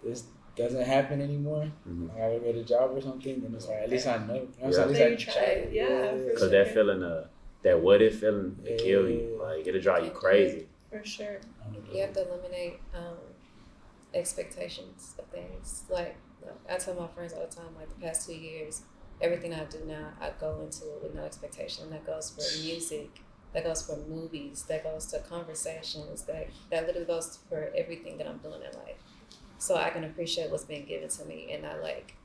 this doesn't happen anymore, I gotta get a job or something, then it's like, at least I know. You know what I'm saying? At least I try it. Yeah. Because that feeling, that what if feeling, it kill you. Like, it'll drive you crazy. For sure. You have to eliminate expectations of things. Like I tell my friends all the time, like the past 2 years, everything I do now, I go into it with no expectation. That goes for music, that goes for movies, that goes to conversations, that literally goes for everything that I'm doing in life. So I can appreciate what's being given to me, and I like,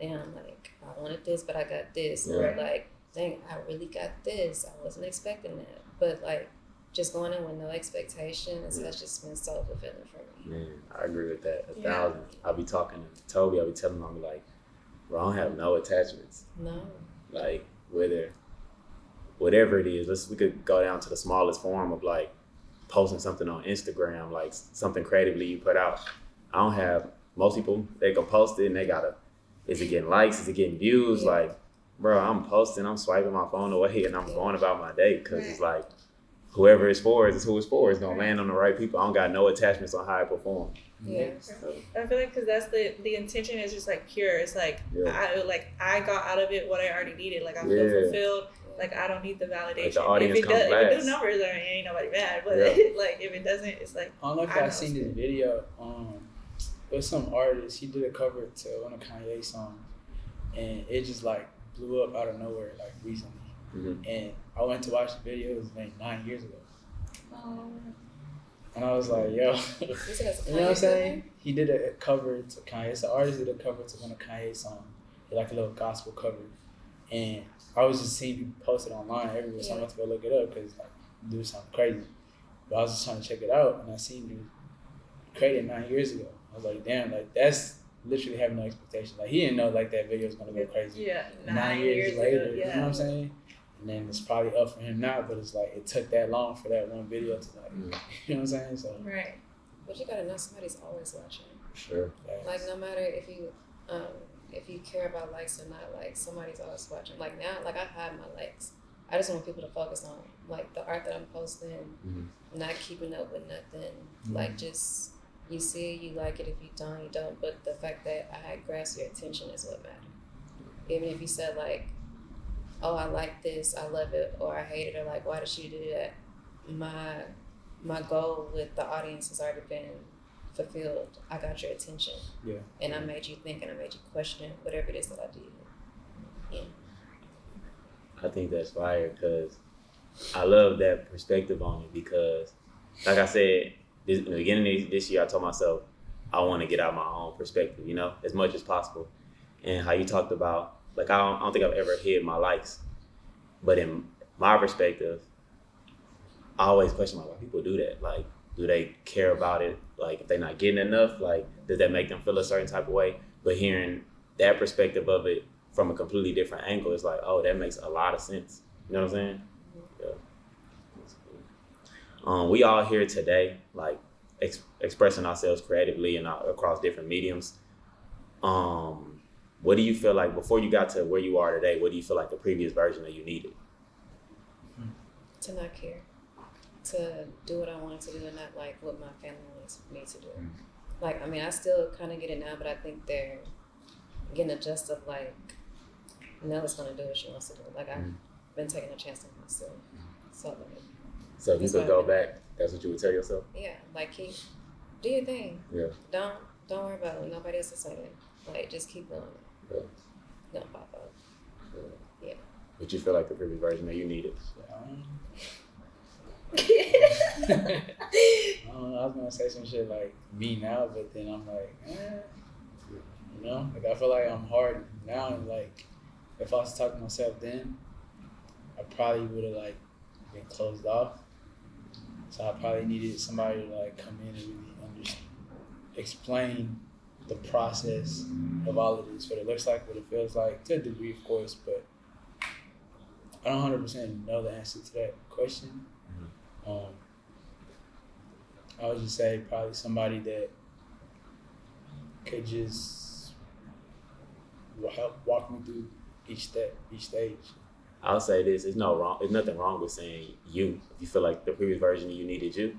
damn, like I wanted this, but I got this, or like, dang, I really got this. I wasn't expecting that, but like, just going in with no expectations has just been so fulfilling for me. Man, I agree with that 1,000. I'll be talking to Toby, I'll be telling him, I'm like, bro, I don't have no attachments. No. Like, whether whatever it is. We could go down to the smallest form of like posting something on Instagram, like something creatively you put out. I don't have most people. They go post it and they gotta. Is it getting likes? Is it getting views? Like, bro, I'm posting. I'm swiping my phone away and I'm going about my day because it's like whoever it's for is who it's for. It's gonna land on the right people. I don't got no attachments on how I perform. Yeah. So, I feel like because that's the intention is just like pure. It's like I got out of it what I already needed. Like I feel fulfilled. Like I don't need the validation. Like the audience if it does numbers, there ain't nobody mad. But like if it doesn't, it's like I don't know if y'all seen this video. It was some artist. He did a cover to one of Kanye's songs, and it just like blew up out of nowhere like recently. Mm-hmm. And I went to watch the video. It was like 9 years ago. Oh. And I was like, yo, you know what I'm saying? He did a cover to Kanye. So the artist did a cover to one of Kanye's songs. He like a little gospel cover. And I was just seeing people post it online everywhere. So I went to go look it up because like, dude sounded crazy. But I was just trying to check it out. And I seen dude create it 9 years ago. I was like, damn, like that's literally having no expectation. Like he didn't know like that video was going to go crazy. Yeah, 9 years later, you know what I'm saying? And then it's probably up for him now, but it's like it took that long for that one video to like, you know what I'm saying? So right. But you gotta know somebody's always watching. Sure. Like no matter if you care about likes or not, like somebody's always watching. Like now, like I hide my likes. I just want people to focus on like the art that I'm posting, not keeping up with nothing. Like just you see it, you like it. If you don't, you don't. But the fact that I grasp your attention is what matters. Even if you said like, oh, I like this, I love it, or I hate it, or like, why did she do that? My goal with the audience has already been fulfilled. I got your attention. Yeah. And I made you think and I made you question whatever it is that I did. Yeah. I think that's fire because I love that perspective on it because, like I said, in the beginning of this year, I told myself I want to get out my own perspective, you know, as much as possible. And how you talked about, like, I don't think I've ever hid my likes. But in my perspective, I always question like, why people do that. Like, do they care about it? Like, if they're not getting enough, like, does that make them feel a certain type of way? But hearing that perspective of it from a completely different angle, it's like, oh, that makes a lot of sense. You know what I'm saying? Yeah. That's cool. We all here today, like, expressing ourselves creatively and across different mediums. What do you feel like, before you got to where you are today, what do you feel like the previous version of you needed? To not care. To do what I wanted to do and not like what my family wants me to do. Like, I mean, I still kind of get it now, but I think they're getting adjusted, like, Nella's going to do what she wants to do. Like, I've been taking a chance on myself. So if you could go back, that's what you would tell yourself? Yeah, like, do your thing. Yeah. Don't worry about what nobody else is saying. Like, just keep doing it. Yeah. Don't pop up. Yeah. But you feel like the previous version that you needed? I don't know, I was gonna say some shit like me now, but then I'm like, you know, like I feel like I'm hard now, and like if I was talking to myself then, I probably would have like been closed off. So I probably needed somebody to like come in and really explain the process of all of this, what it looks like, what it feels like, to a degree, of course, but I don't 100% know the answer to that question. I would just say probably somebody that could just help walk me through each step, each stage. I'll say this: there's nothing wrong with saying you. If you feel like the previous version of you needed you,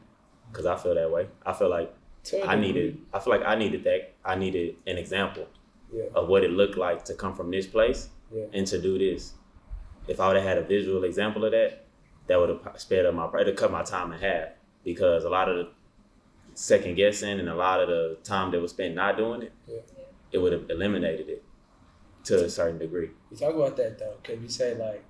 because I feel that way. I feel like I needed that. I needed an example of what it looked like to come from this place and to do this. If I would have had a visual example of that, that would have sped up it'd cut my time in half, because a lot of the second guessing and a lot of the time that was spent not doing it, it would have eliminated it to a certain degree. We talk about that though, because we say like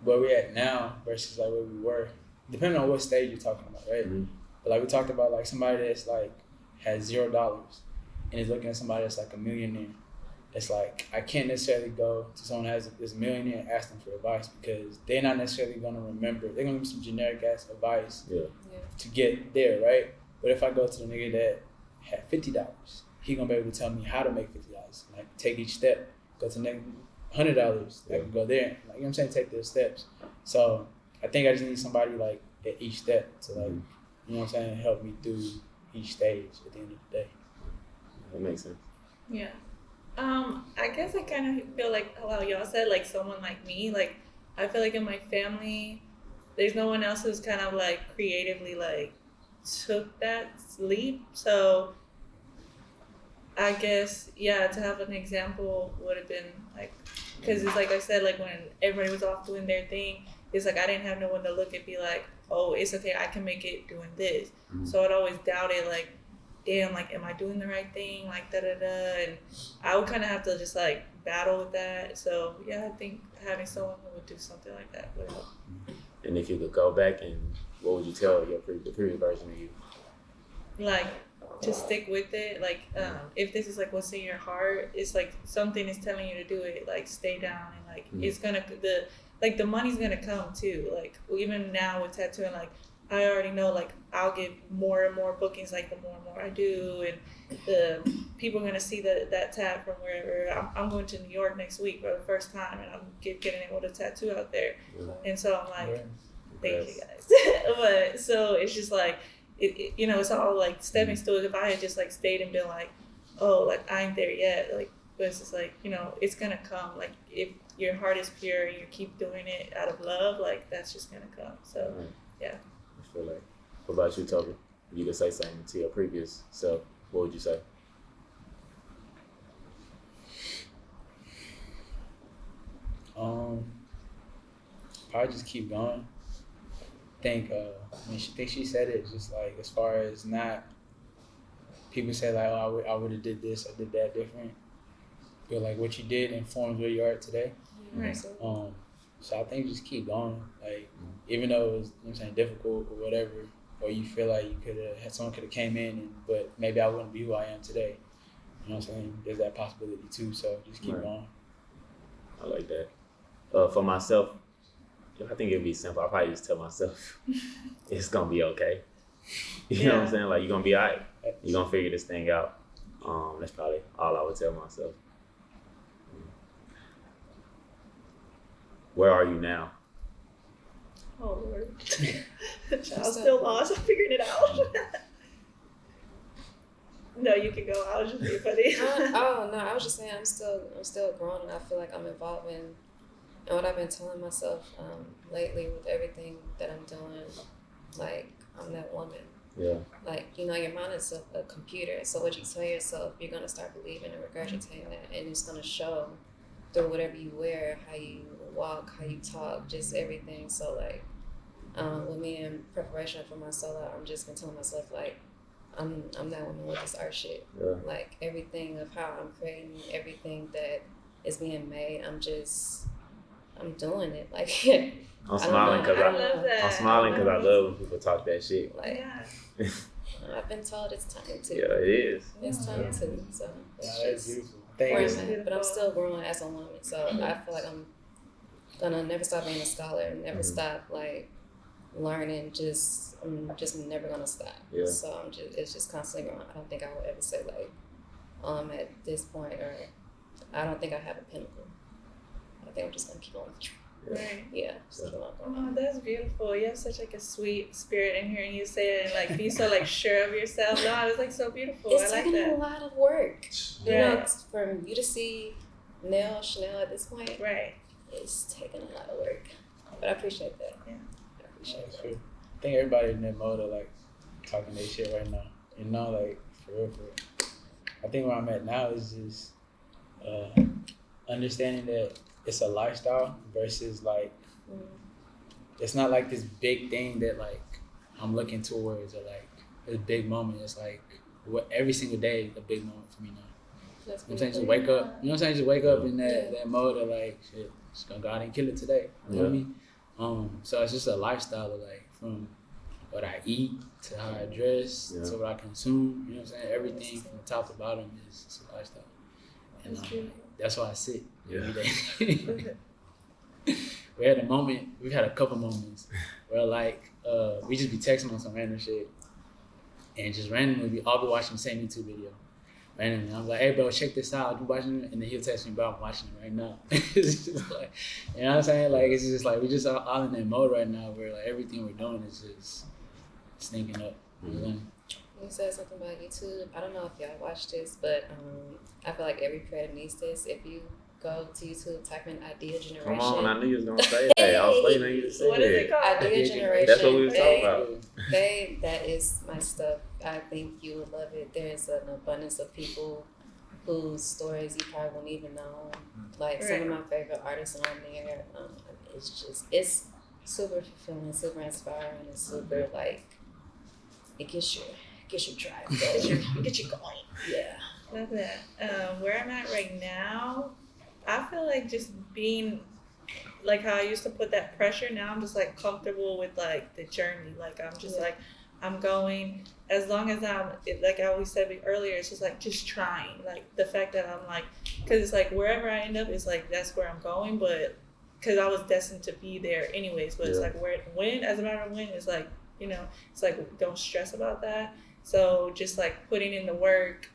where we're at now versus like where we were, depending on what stage you're talking about, right? Mm-hmm. But like we talked about like somebody that's like has $0 and is looking at somebody that's like a millionaire. It's like I can't necessarily go to someone that is a millionaire and ask them for advice, because they're not necessarily going to remember. They're going to give me some generic ass advice to get there, right? But if I go to the nigga that had $50, he going to be able to tell me how to make $50. Like take each step, go to the next $100, I Yeah. can go there. Like, you know what I'm saying? Take those steps. So I think I just need somebody like at each step to like, Mhm. you know what I'm saying, help me through each stage at the end of the day. That makes sense. Yeah. I guess I kind of feel like how y'all said, like someone like me, like I feel like in my family, there's no one else who's kind of like creatively like took that leap. So I guess, yeah, to have an example would have been like, because it's like I said, like when everybody was off doing their thing, it's like I didn't have no one to look and be like, oh, it's okay, I can make it doing this. Mhm. So I'd always doubt it, like, damn, like, am I doing the right thing? Like, da da da. And I would kind of have to just like battle with that. So yeah, I think having someone who would do something like that would help. And if you could go back, and what would you tell the previous version of you? Like, to stick with it. Like, if this is like what's in your heart, it's like something is telling you to do it. Like, stay down and like it's gonna the money's gonna come too. Like even now with tattooing, like I already know like I'll get more and more bookings like the more and more I do, and the people are gonna see that tat from wherever. I'm going to New York next week for the first time, and I'm getting able to tattoo out there. Yeah. And so I'm like, thank you Yes. guys. But so it's just like you know, it's all like stepping stools. If I had just like stayed and been like, oh, like I ain't there yet, like, but it's just like, you know, it's gonna come. Like if your heart is pure and you keep doing it out of love, like that's just gonna come. So Right. yeah. I feel like. What about you, Toby? If you could say something to your previous self, what would you say? Probably just keep going. Think she said it just like as far as not people say like, oh, I would have did this, I did that different, but like what you did informs where you are today. Right. So I think just keep going, like even though it was, you know what I'm saying, difficult or whatever, or you feel like you could have had someone could have came in but maybe I wouldn't be who I am today. You know what I'm saying? There's that possibility too. So just keep Right. going. I like that. For myself, I think it'd be simple. I probably just tell myself it's gonna be okay. You know what I'm saying? Like you're gonna be alright. You're gonna figure this thing out. That's probably all I would tell myself. Where are you now? Oh Lord. I'm still lost. I'm figuring it out. No, you can go. I was just being funny. Oh no, I was just saying I'm still growing, and I feel like I'm evolving. And what I've been telling myself lately with everything that I'm doing, like I'm that woman. Yeah. Like, you know, your mind is a computer. So what you tell yourself, you're gonna start believing and regurgitating that, and it's gonna show through whatever you wear, how you walk, how you talk, just everything. So like, with me in preparation for my solo, I'm just been telling myself like, I'm that woman with this art shit. Yeah. Like everything of how I'm creating, everything that is being made, I'm doing it. Like I'm smiling because I love that. I'm smiling because I love when people talk that shit. like Yeah. I've been told it's time to. Yeah, it is. It's time Yeah. to. So Nah, it's that's just beautiful. where Thank I'm you. at. But I'm still growing as a woman. So I feel like I'm gonna never stop being a scholar, never stop like learning. I'm just never gonna stop. Yeah. So it's just constantly growing. I don't think I would ever say like at this point, or I don't think I have a pinnacle. I think I'm just gonna keep on. Right. Yeah. Just keep on going. Oh, that's beautiful. You have such like a sweet spirit in hearing you say it and like be so like sure of yourself. No, it was like so beautiful. It's I like taking a that. lot of work. You know, Right. it's for you to see Chanel at this point, Right. it's taking a lot of work. But I appreciate that. Yeah. I appreciate That's that. true. I think everybody in that mode of like talking their shit right now. You know, like for real. I think where I'm at now is just understanding that it's a lifestyle versus like it's not like this big thing that like I'm looking towards or like a big moment. It's like every single day is a big moment for me now. That's You know what I'm saying? Just beautiful. wake up. You know what I'm saying? Just wake up in Yeah. that mode of like, shit, just gonna go out and kill it today. You know what I mean? So it's just a lifestyle of like from what I eat to how I dress to what I consume. You know what I'm saying? Everything from top to bottom is just a lifestyle. And that's why I sit every day. We had a moment, we've had a couple moments where like we just be texting on some random shit and just randomly we all be watching the same YouTube video. randomly. I'm like, hey, bro, check this out. You watching it? And then he'll text me, bro, I'm watching it right now. It's just like, you know what I'm saying? Like, it's just like, we're just all in that mode right now where, like, everything we're doing is just stinking up. Mm-hmm. You said something about YouTube. I don't know if y'all watch this, but I feel like every creator needs this. If you go to YouTube, type in idea generation. Come on, I knew you was gonna say that. I was waiting on you to say What is it called? Idea generation. That's what we were talking about. That is my stuff. I think you would love it. There's an abundance of people whose stories you probably won't even know. Like some of my favorite artists on there. It's super fulfilling, super inspiring, and super like it gets your drive, get you going. Yeah. Love that. Where I'm at right now, I feel like just being like how I used to put that pressure. Now I'm just like comfortable with like the journey. Like I'm just like I'm going as long as like I always said earlier. It's just like just trying. Like the fact that I'm like, because it's like wherever I end up, it's like that's where I'm going. But because I was destined to be there anyways. But it's like when as a matter of when, it's like it's like don't stress about that. So just like putting in the work,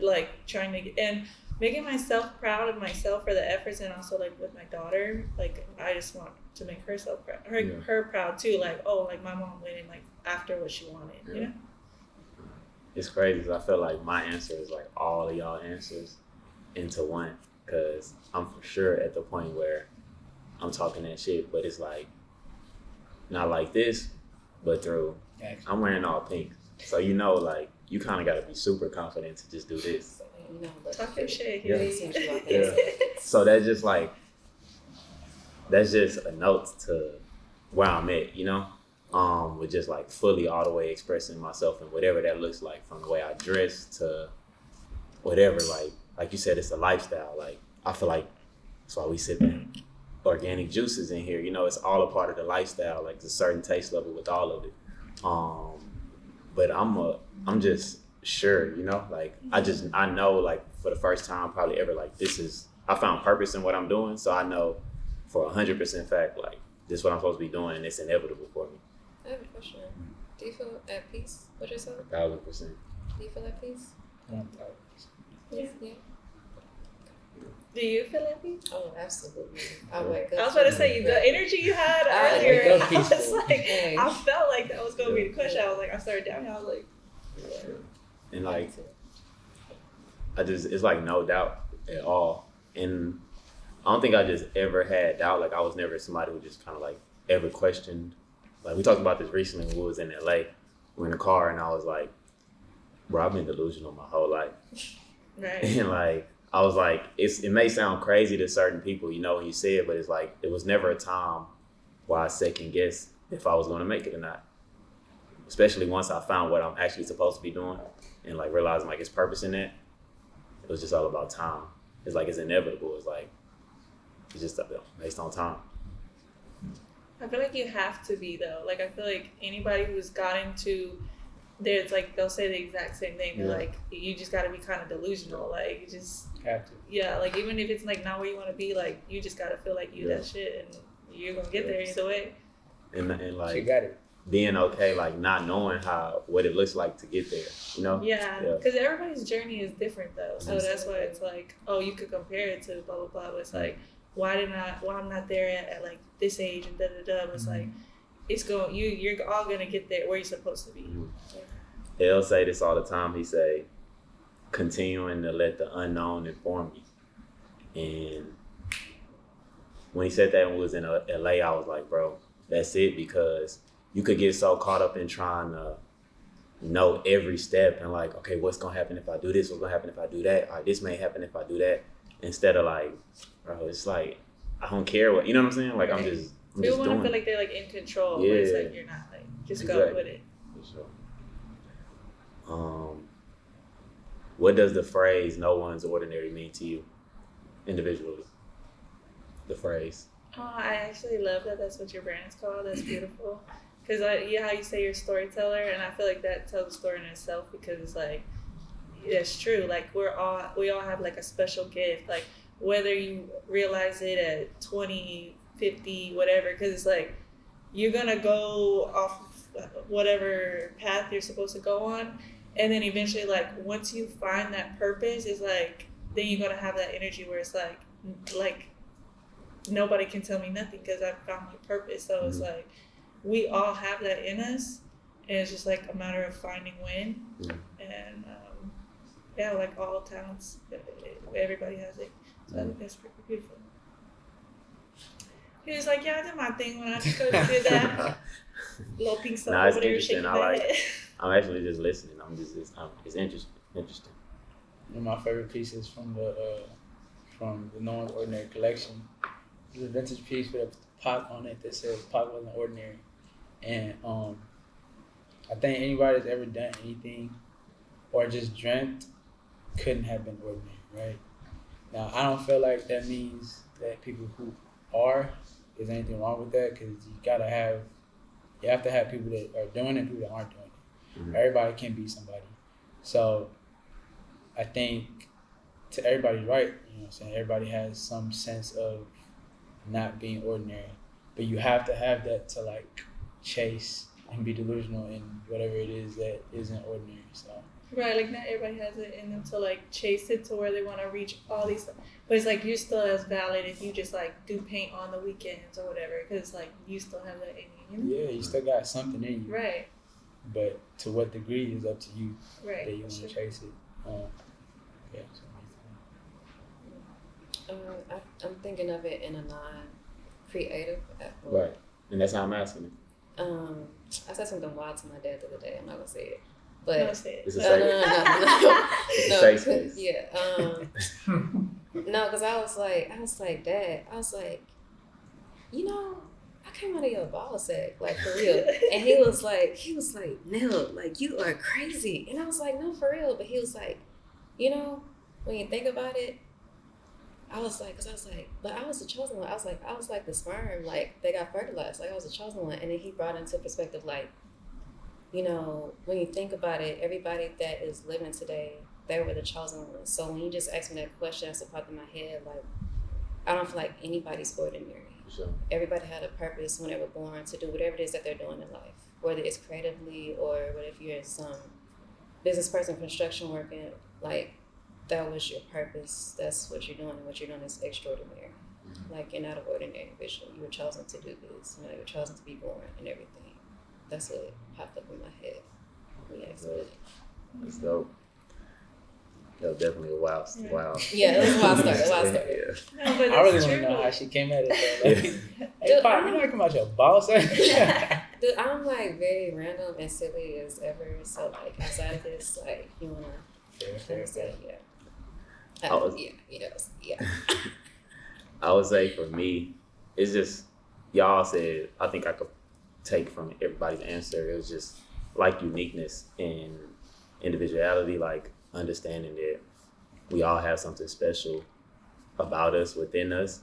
like trying to get, and making myself proud of myself for the efforts, and also like with my daughter, like I just want to make herself proud, her proud too. Like like my mom went in like after what she wanted, you know. It's crazy because I feel like my answer is like all of y'all answers into one, because I'm for sure at the point where I'm talking that shit, but it's like not like this, but through I'm wearing all pink. So like you kind of got to be super confident to just do this. Talk your shit. Yeah. So that's just a note to where I'm at, with just like fully all the way expressing myself and whatever that looks like, from the way I dress to whatever. Like you said, it's a lifestyle. Like I feel like that's why we sip organic juices in here. It's all a part of the lifestyle. Like there's a certain taste level with all of it. But I'm just sure, like I know like for the first time probably ever, like I found purpose in what I'm doing. So I know for 100% fact, like this is what I'm supposed to be doing, and it's inevitable for me. I have a question. Do you feel at peace with yourself? 1,000%. Do you feel at peace? 1,000%. Yeah. Do you feel at peace? Oh, absolutely. I wake up. I was about to say the energy you had earlier. I was like, I felt like that was gonna be the question. I was like, I started down here. I was like, and like, it's like no doubt at all. And I don't think I just ever had doubt. Like I was never somebody who just kind of like ever questioned. Like we talked about this recently when we was in LA. We were in the car and I was like, bro, I've been delusional my whole life. Right. And like, I was like, it may sound crazy to certain people, when you say it, but it's like, it was never a time where I second guessed if I was going to make it or not. Especially once I found what I'm actually supposed to be doing and like realizing like it's purpose in that. It was just all about time. It's like, it's inevitable. It's like, it's just based on time. I feel like you have to be though. Like I feel like anybody who's gotten to there's like they'll say the exact same thing. They're like, you just gotta be kind of delusional. Like you just have to. Yeah, like even if it's like not where you want to be, like you just gotta feel like you that shit, and you're gonna get there either way. And like you got it. Being okay, like not knowing what it looks like to get there, Yeah, because everybody's journey is different though. So that's why it's like, you could compare it to blah blah blah. But it's like, why I'm not there at like this age and da da da. But it's like, it's going. You're all gonna get there where you're supposed to be. He'll say this all the time. He say, continuing to let the unknown inform you. And when he said that when we was in LA, I was like, bro, that's it, because you could get so caught up in trying to know every step and like, okay, what's gonna happen if I do this? What's gonna happen if I do that? All right, this may happen if I do that. Instead of like, bro, it's like, I don't care what, you know what I'm saying? Like, I'm just People want doing to feel it. like they're like in control, but it's like you're not. Like just go with it. For sure. What does the phrase "no one's ordinary" mean to you, individually? The phrase. Oh, I actually love that. That's what your brand's called. That's beautiful. Because how you say you're a storyteller, and I feel like that tells a story in itself. Because it's like, it's true. Like we all have like a special gift. Like whether you realize it at 20, 50, whatever. Because it's like you're gonna go off whatever path you're supposed to go on, And then eventually, like, once you find that purpose, it's like, then you're going to have that energy where it's like, nobody can tell me nothing because I found my purpose. So it's like, we all have that in us. And it's just like a matter of finding when. And yeah, like all talents, everybody has it. So I think that's pretty beautiful. He was like, yeah, I did my thing when I just go to do that. Little pink stuff Nah, it's over there shaking interesting. my head. I'm actually just listening. It's interesting. One of my favorite pieces from the Non Ordinary collection is a vintage piece with a Pac on it that says Pac wasn't ordinary. And I think anybody that's ever done anything or just dreamt couldn't have been ordinary, right? Now, I don't feel like that means that people who are, there's anything wrong with that, because you have to have people that are doing it and people that aren't doing it. Everybody can be somebody. So I think to everybody's right, you know what I'm saying? Everybody has some sense of not being ordinary, but you have to have that to like chase and be delusional in whatever it is that isn't ordinary. So Right, like not everybody has it in them to like chase it to where they want to reach all these stuff. But it's like you're still as valid if you just like do paint on the weekends or whatever, because like you still have that in you. yeah, you still got something in you. Right. But to what degree is up to you Right. that you want to chase it. Yeah. I'm thinking of it in a non-creative. Right. And that's how I'm asking it. I said something wild to my dad the other day. I'm not gonna say it, but No, say it. It's a no, safe, no, it's a safe space. Yeah. No, because I was like, Dad, I was like, you know, I came out of your ball sack, like for real. And he was like, Nell, like you are crazy. And I was like, no, for real. But he was like, you know, when you think about it, I was like, but I was the chosen one. I was like the sperm, like they got fertilized. Like I was the chosen one. And then he brought into perspective, like, you know, when you think about it, everybody that is living today, they were the chosen ones. So when you just asked me that question, that's what popped in my head. Like, I don't feel like anybody's ordinary. Sure. Everybody had a purpose when they were born to do whatever it is that they're doing in life, whether it's creatively or whether if you're some business person, construction working, like that was your purpose. That's what you're doing, and what you're doing is extraordinary. Like you're not an ordinary individual. You were chosen to do this. You know, you were chosen to be born and everything. That's what popped up in my head. That's dope. That was definitely a wild. Yeah, it was a wild story. Yeah. No, but I really that's want to know true. how she came at it though. Like, hey, Dude, Pop, you know I come out your ball sack? Dude, I'm like very random and silly as ever. So like outside of this, like you wanna understand, yeah. Yeah. I would say for me, it's just y'all said. I think I could take from everybody's answer. It was just like uniqueness and individuality, like understanding that we all have something special about us, within us,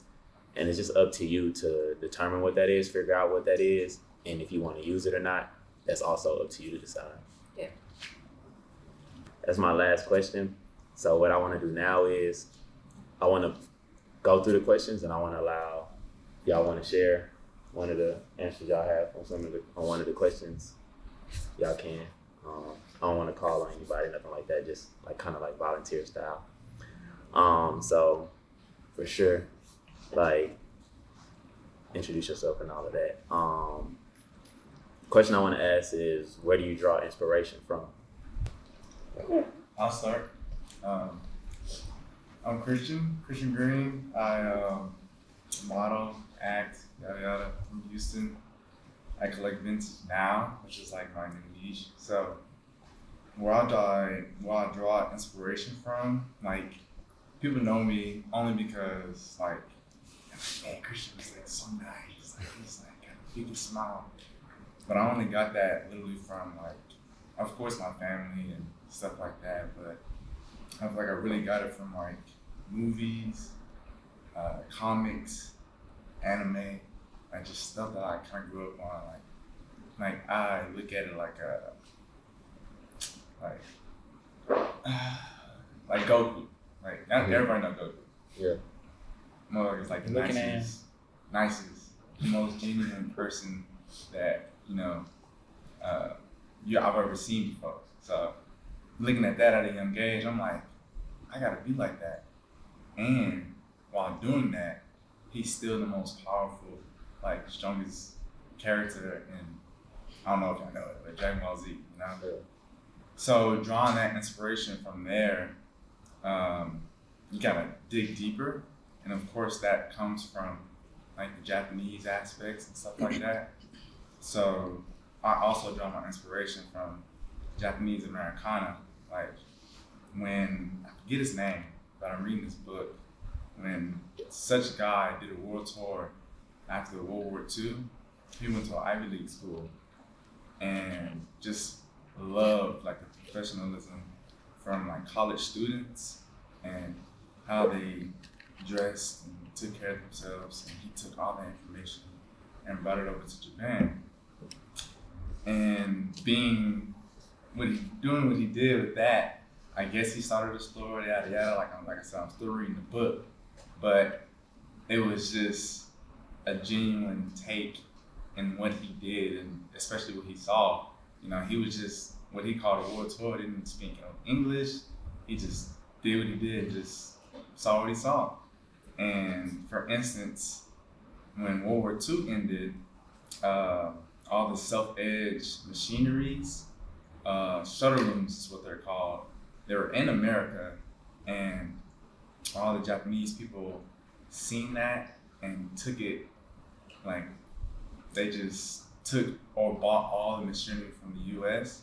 and it's just up to you to determine what that is, figure out what that is, and if you want to use it or not, that's also up to you to decide. Yeah. That's my last question. So what I want to do now is I want to go through the questions, and I want to allow y'all want to share one of the answers y'all have on one of the questions. Y'all can. I don't want to call on anybody, nothing like that. Just like kind of like volunteer style. So for sure, like introduce yourself and all of that. Question I want to ask is, where do you draw inspiration from? I'll start. I'm Christian Green. I model, act, yada yada. From Houston. I collect vintage now, which is like my new niche. So where I draw inspiration from, like people know me only because like, man, Christian was like so nice. Like he's like got a big smile. But I only got that literally from like, of course my family and stuff like that, but I feel like I really got it from like movies, comics, anime, like just stuff that I kind of grew up on. Like I look at it like like Goku. Like not everybody know Goku. Yeah. More like it's like the nicest, the most genuine person that I've ever seen before. So looking at that at a young age, I'm like, I gotta be like that. And while doing that, he's still the most powerful, like strongest character in, I don't know if y'all know it, but Dragon Ball Z, you know? Yeah. So drawing that inspiration from there, you gotta dig deeper. And of course that comes from like the Japanese aspects and stuff like that. So I also draw my inspiration from Japanese Americana. Like when, I forget his name, but I'm reading this book, when such a guy did a world tour after World War II, he went to an Ivy League school and just loved like the professionalism from like college students and how they dressed and took care of themselves, and he took all that information and brought it over to Japan. And doing what he did with that, I guess he started a store, yada yada. Like I said, I'm still reading the book, but it was just a genuine take in what he did, and especially what he saw. You know, he was just what he called a world tour. Didn't speak English. He just did what he did, just saw what he saw. And for instance, when World War II ended, all the self-edge machineries, shuttle looms is what they're called. They were in America, and all the Japanese people seen that and took it, like they just took or bought all the machinery from the U.S.,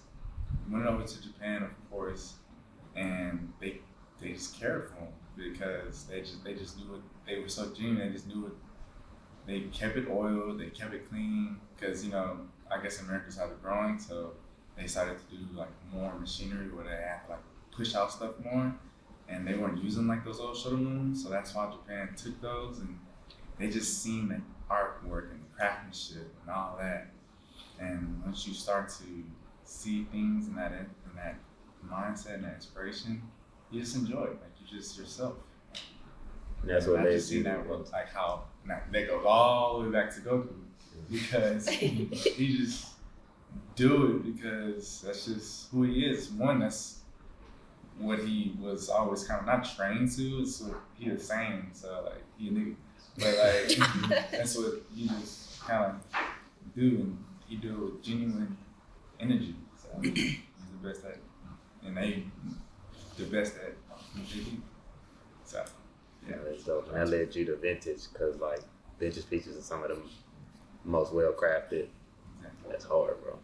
went over to Japan, of course, and they just cared for them because they just knew it. They were so genuine. They just knew it. They kept it oiled. They kept it clean because, you know, I guess America started growing, so they started to do like more machinery where they had to like push out stuff more, and they weren't using like those old shuttle looms. So that's why Japan took those, and they just seen the artwork and the craftsmanship and all that. And once you start to see things in that mindset and that inspiration, you just enjoy it. Like you're just yourself. And that's what I made just you see that with like how that goes all the way back to Goku, because he just do it because that's just who he is. One, that's what he was always kind of not trained to. It's what he was saying. So like he a nigga, but like that's what you just kind of do, and he do it with genuine energy. So he's the best at it, and they the best at what they do. So. Yeah, that's dope. And that led you to vintage, because like vintage pieces are some of the most well crafted. That's hard, bro.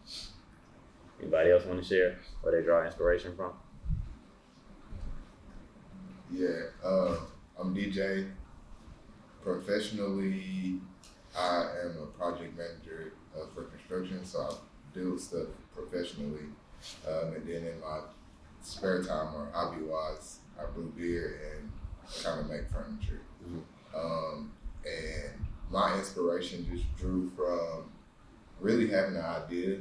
Anybody else want to share where they draw inspiration from? Yeah, I'm DJ. Professionally, I am a project manager for construction, so I build stuff professionally. And then in my spare time or hobby-wise, I brew beer and kind of make furniture. And my inspiration just drew from really having an idea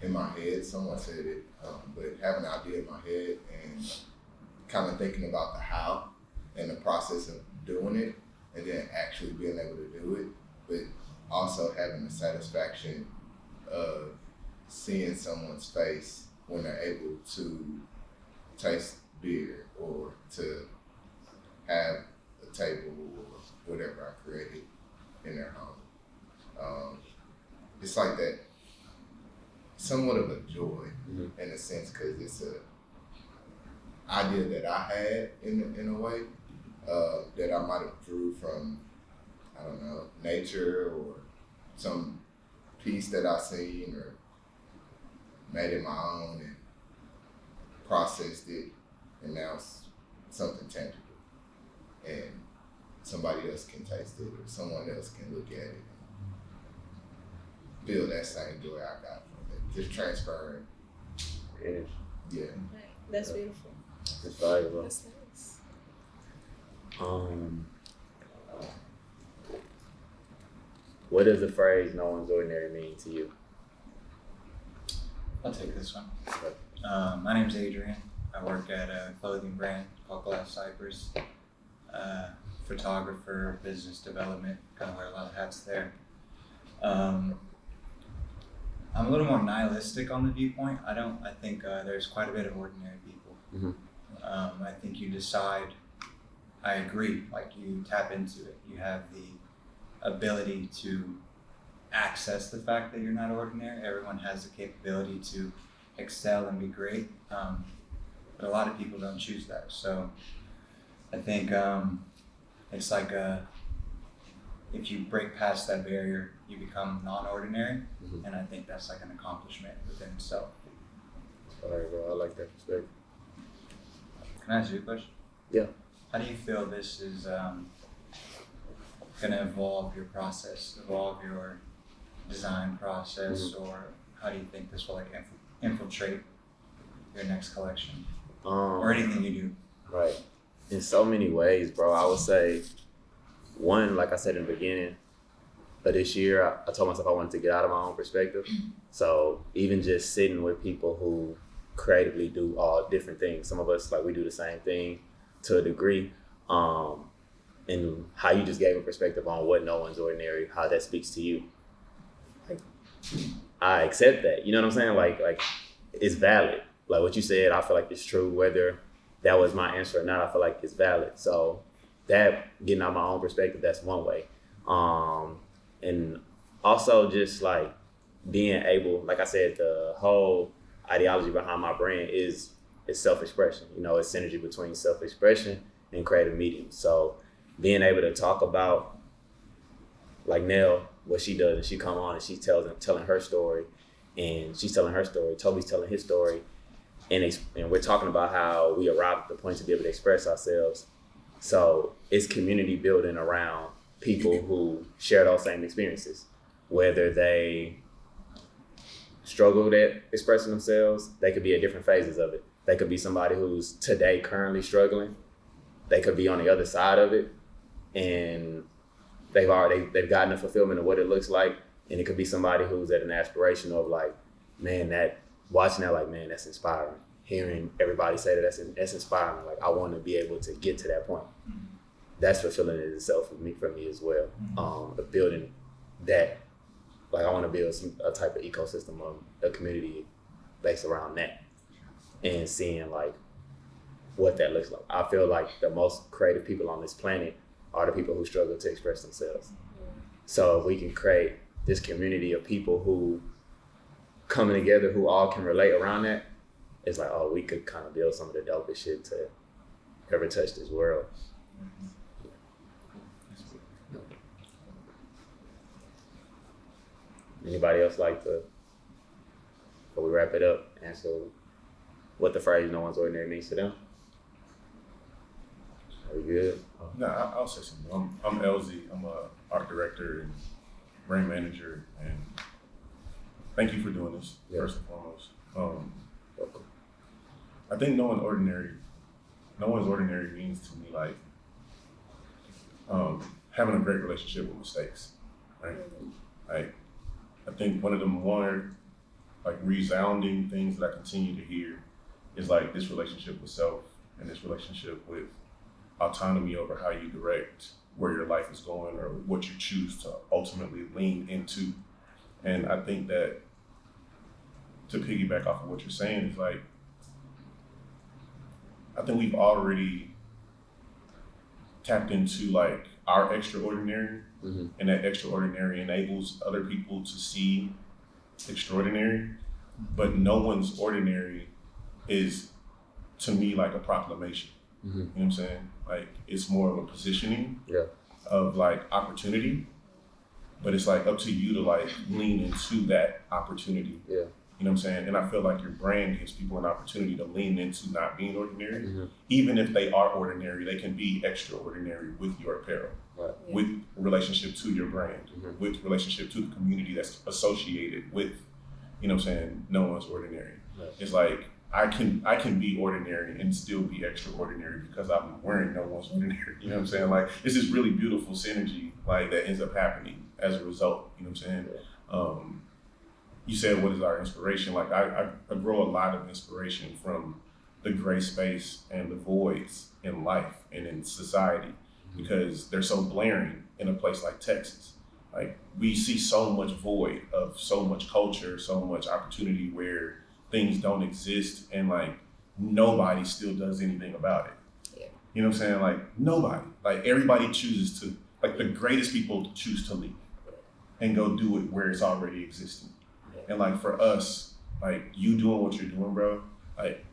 in my head. Someone said it, but having an idea in my head and kind of thinking about the how and the process of doing it, and then actually being able to do it, but also having the satisfaction of seeing someone's face when they're able to taste beer or to have a table or whatever I created in their home. It's like that, somewhat of a joy in a sense, because it's a idea that I had in a way that I might have drew from, I don't know, nature or some piece that I seen or made it my own and processed it, and now it's something tangible. And somebody else can taste it, or someone else can look at it and feel that same joy I got from it. Just transferring. Yeah. That's beautiful. It's valuable. That's nice. What does the phrase "no one's ordinary" mean to you? I'll take this one. My name's Adrian. I work at a clothing brand called Glass Cypress. Photographer, business development, kind of wear a lot of hats there. I'm a little more nihilistic on the viewpoint. I think there's quite a bit of ordinary people. I think you decide, I agree, like you tap into it. You have the ability to access the fact that you're not ordinary. Everyone has the capability to excel and be great. But a lot of people don't choose that. So I think it's like if you break past that barrier, you become non-ordinary, and I think that's like an accomplishment within itself. All right, bro. I like that perspective. Can I ask you a question? Yeah. How do you feel this is going to evolve your process, evolve your design process, or how do you think this will like infiltrate your next collection or anything you do? Right. In so many ways, bro. I would say, one, like I said in the beginning of this year, I told myself I wanted to get out of my own perspective. So even just sitting with people who creatively do all different things. Some of us, like, we do the same thing to a degree. And how you just gave a perspective on what no one's ordinary, how that speaks to you. Like, I accept that. You know what I'm saying? Like it's valid. Like what you said, I feel like it's true. Whether that was my answer or not, I feel like it's valid. So that, getting out my own perspective, that's one way. And also just like being able, like I said, the whole ideology behind my brand is self-expression. You know, it's synergy between self-expression and creative mediums. So being able to talk about, like Nell, what she does, and she come on and she's telling her story, and she's telling her story, Toby's telling his story, and we're talking about how we arrived at the point to be able to express ourselves. So it's community building around people who share those same experiences, whether they struggled at expressing themselves. They could be at different phases of it. They could be somebody who's today currently struggling. They could be on the other side of it, and they've gotten the fulfillment of what it looks like. And it could be somebody who's at an aspiration of like, man, watching that, like, man, that's inspiring. Hearing everybody say that's inspiring. Like, I want to be able to get to that point. That's fulfilling in itself for me as well. But building that, like, I want to build a type of ecosystem of a community based around that, and seeing like what that looks like. I feel like the most creative people on this planet are the people who struggle to express themselves. So if we can create this community of people who coming together, who all can relate around that, it's like, oh, we could kind of build some of the dopest shit to ever touch this world. Anybody else like to, before we wrap it up, answer what the phrase "no one's ordinary" means to them? Are we good? No, I'll say something. I'm LZ. I'm a art director and brand manager, and thank you for doing this, first and foremost. I think no one's ordinary means to me like having a great relationship with mistakes, right? Like, I think one of the more like resounding things that I continue to hear is like this relationship with self and this relationship with autonomy over how you direct where your life is going or what you choose to ultimately lean into. And I think that, to piggyback off of what you're saying, is like, I think we've already tapped into like our extraordinary, and that extraordinary enables other people to see extraordinary, but no one's ordinary is, to me, like a proclamation. You know what I'm saying? Like, it's more of a positioning of like opportunity, but it's like up to you to like lean into that opportunity. You know what I'm saying? And I feel like your brand gives people an opportunity to lean into not being ordinary. Even if they are ordinary, they can be extraordinary with your apparel, with relationship to your brand, with relationship to the community that's associated with, you know what I'm saying, no one's ordinary. It's like, I can be ordinary and still be extraordinary because I'm wearing no one's ordinary. You know what I'm saying? Like, it's this really beautiful synergy like that ends up happening as a result. You know what I'm saying? You said, what is our inspiration? Like, I grow a lot of inspiration from the gray space and the voids in life and in society, because they're so blaring in a place like Texas. Like we see so much void of so much culture, so much opportunity where things don't exist, and like nobody still does anything about it. Yeah. You know what I'm saying? Like nobody. Like everybody chooses to. Like the greatest people choose to leave and go do it where it's already existing. And like for us, like you doing what you're doing, bro, like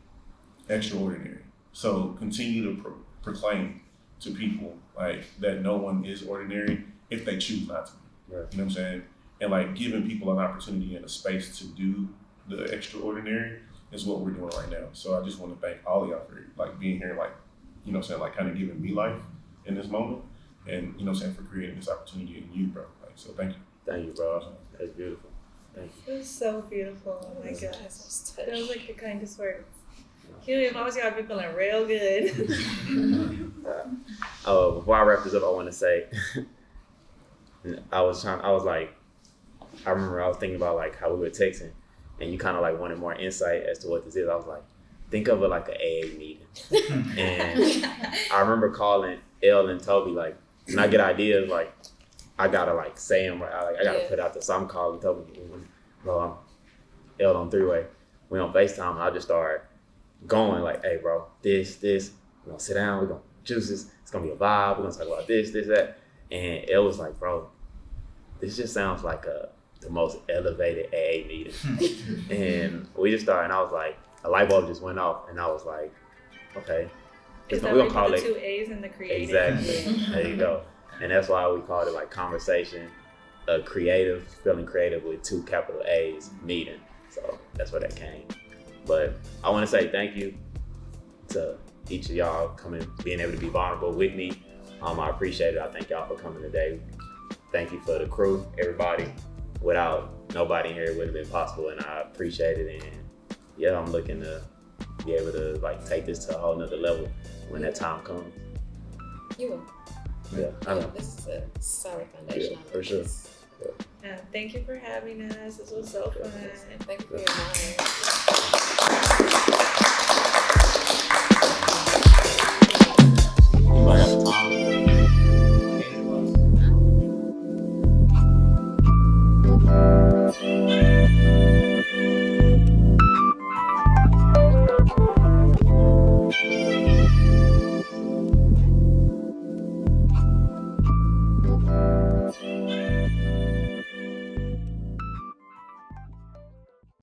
extraordinary. So continue to proclaim to people like that no one is ordinary if they choose not to be. Right. You know what I'm saying? And like giving people an opportunity and a space to do the extraordinary is what we're doing right now. So I just want to thank all of y'all for like being here, like, you know what I'm saying, like kind of giving me life in this moment. And you know what I'm saying, for creating this opportunity in you, bro. Like, so thank you. Thank you, bro. That's beautiful. Thank you. It was so beautiful. Oh my gosh. Touch. That was like the kindest words. Huey, if I was you, I'd be feeling real good. Before I wrap this up, I want to say, I remember I was thinking about like how we were texting, and you kind of like wanted more insight as to what this is. I was like, think of it like an AA meeting. And I remember calling Elle and Toby, like, when I get ideas, like, I gotta like say them, I gotta put out the, so I'm calling Toby, bro, I'm Elle on three-way. We on FaceTime, and I just start going like, hey bro, this, we're gonna sit down, we're gonna juice this, it's gonna be a vibe, we're gonna talk about this, that. And Elle was like, bro, this just sounds like the most elevated AA meeting. And we just started, and I was like, a light bulb just went off, and I was like, okay. Is that we're where gonna call the it 2 A's in the creative? Exactly. There you go. And that's why we called it like conversation, creative, feeling creative with 2 capital A's meeting. So that's where that came. But I want to say thank you to each of y'all coming, being able to be vulnerable with me. I appreciate it. I thank y'all for coming today. Thank you for the crew, everybody. Without nobody here, it wouldn't have been possible, and I appreciate it. And yeah, I'm looking to be able to like take this to a whole nother level when that time comes. You will. Yeah, I know. This is a solid foundation. Yeah, for sure. Thank you for having us. This was so fun. Thank you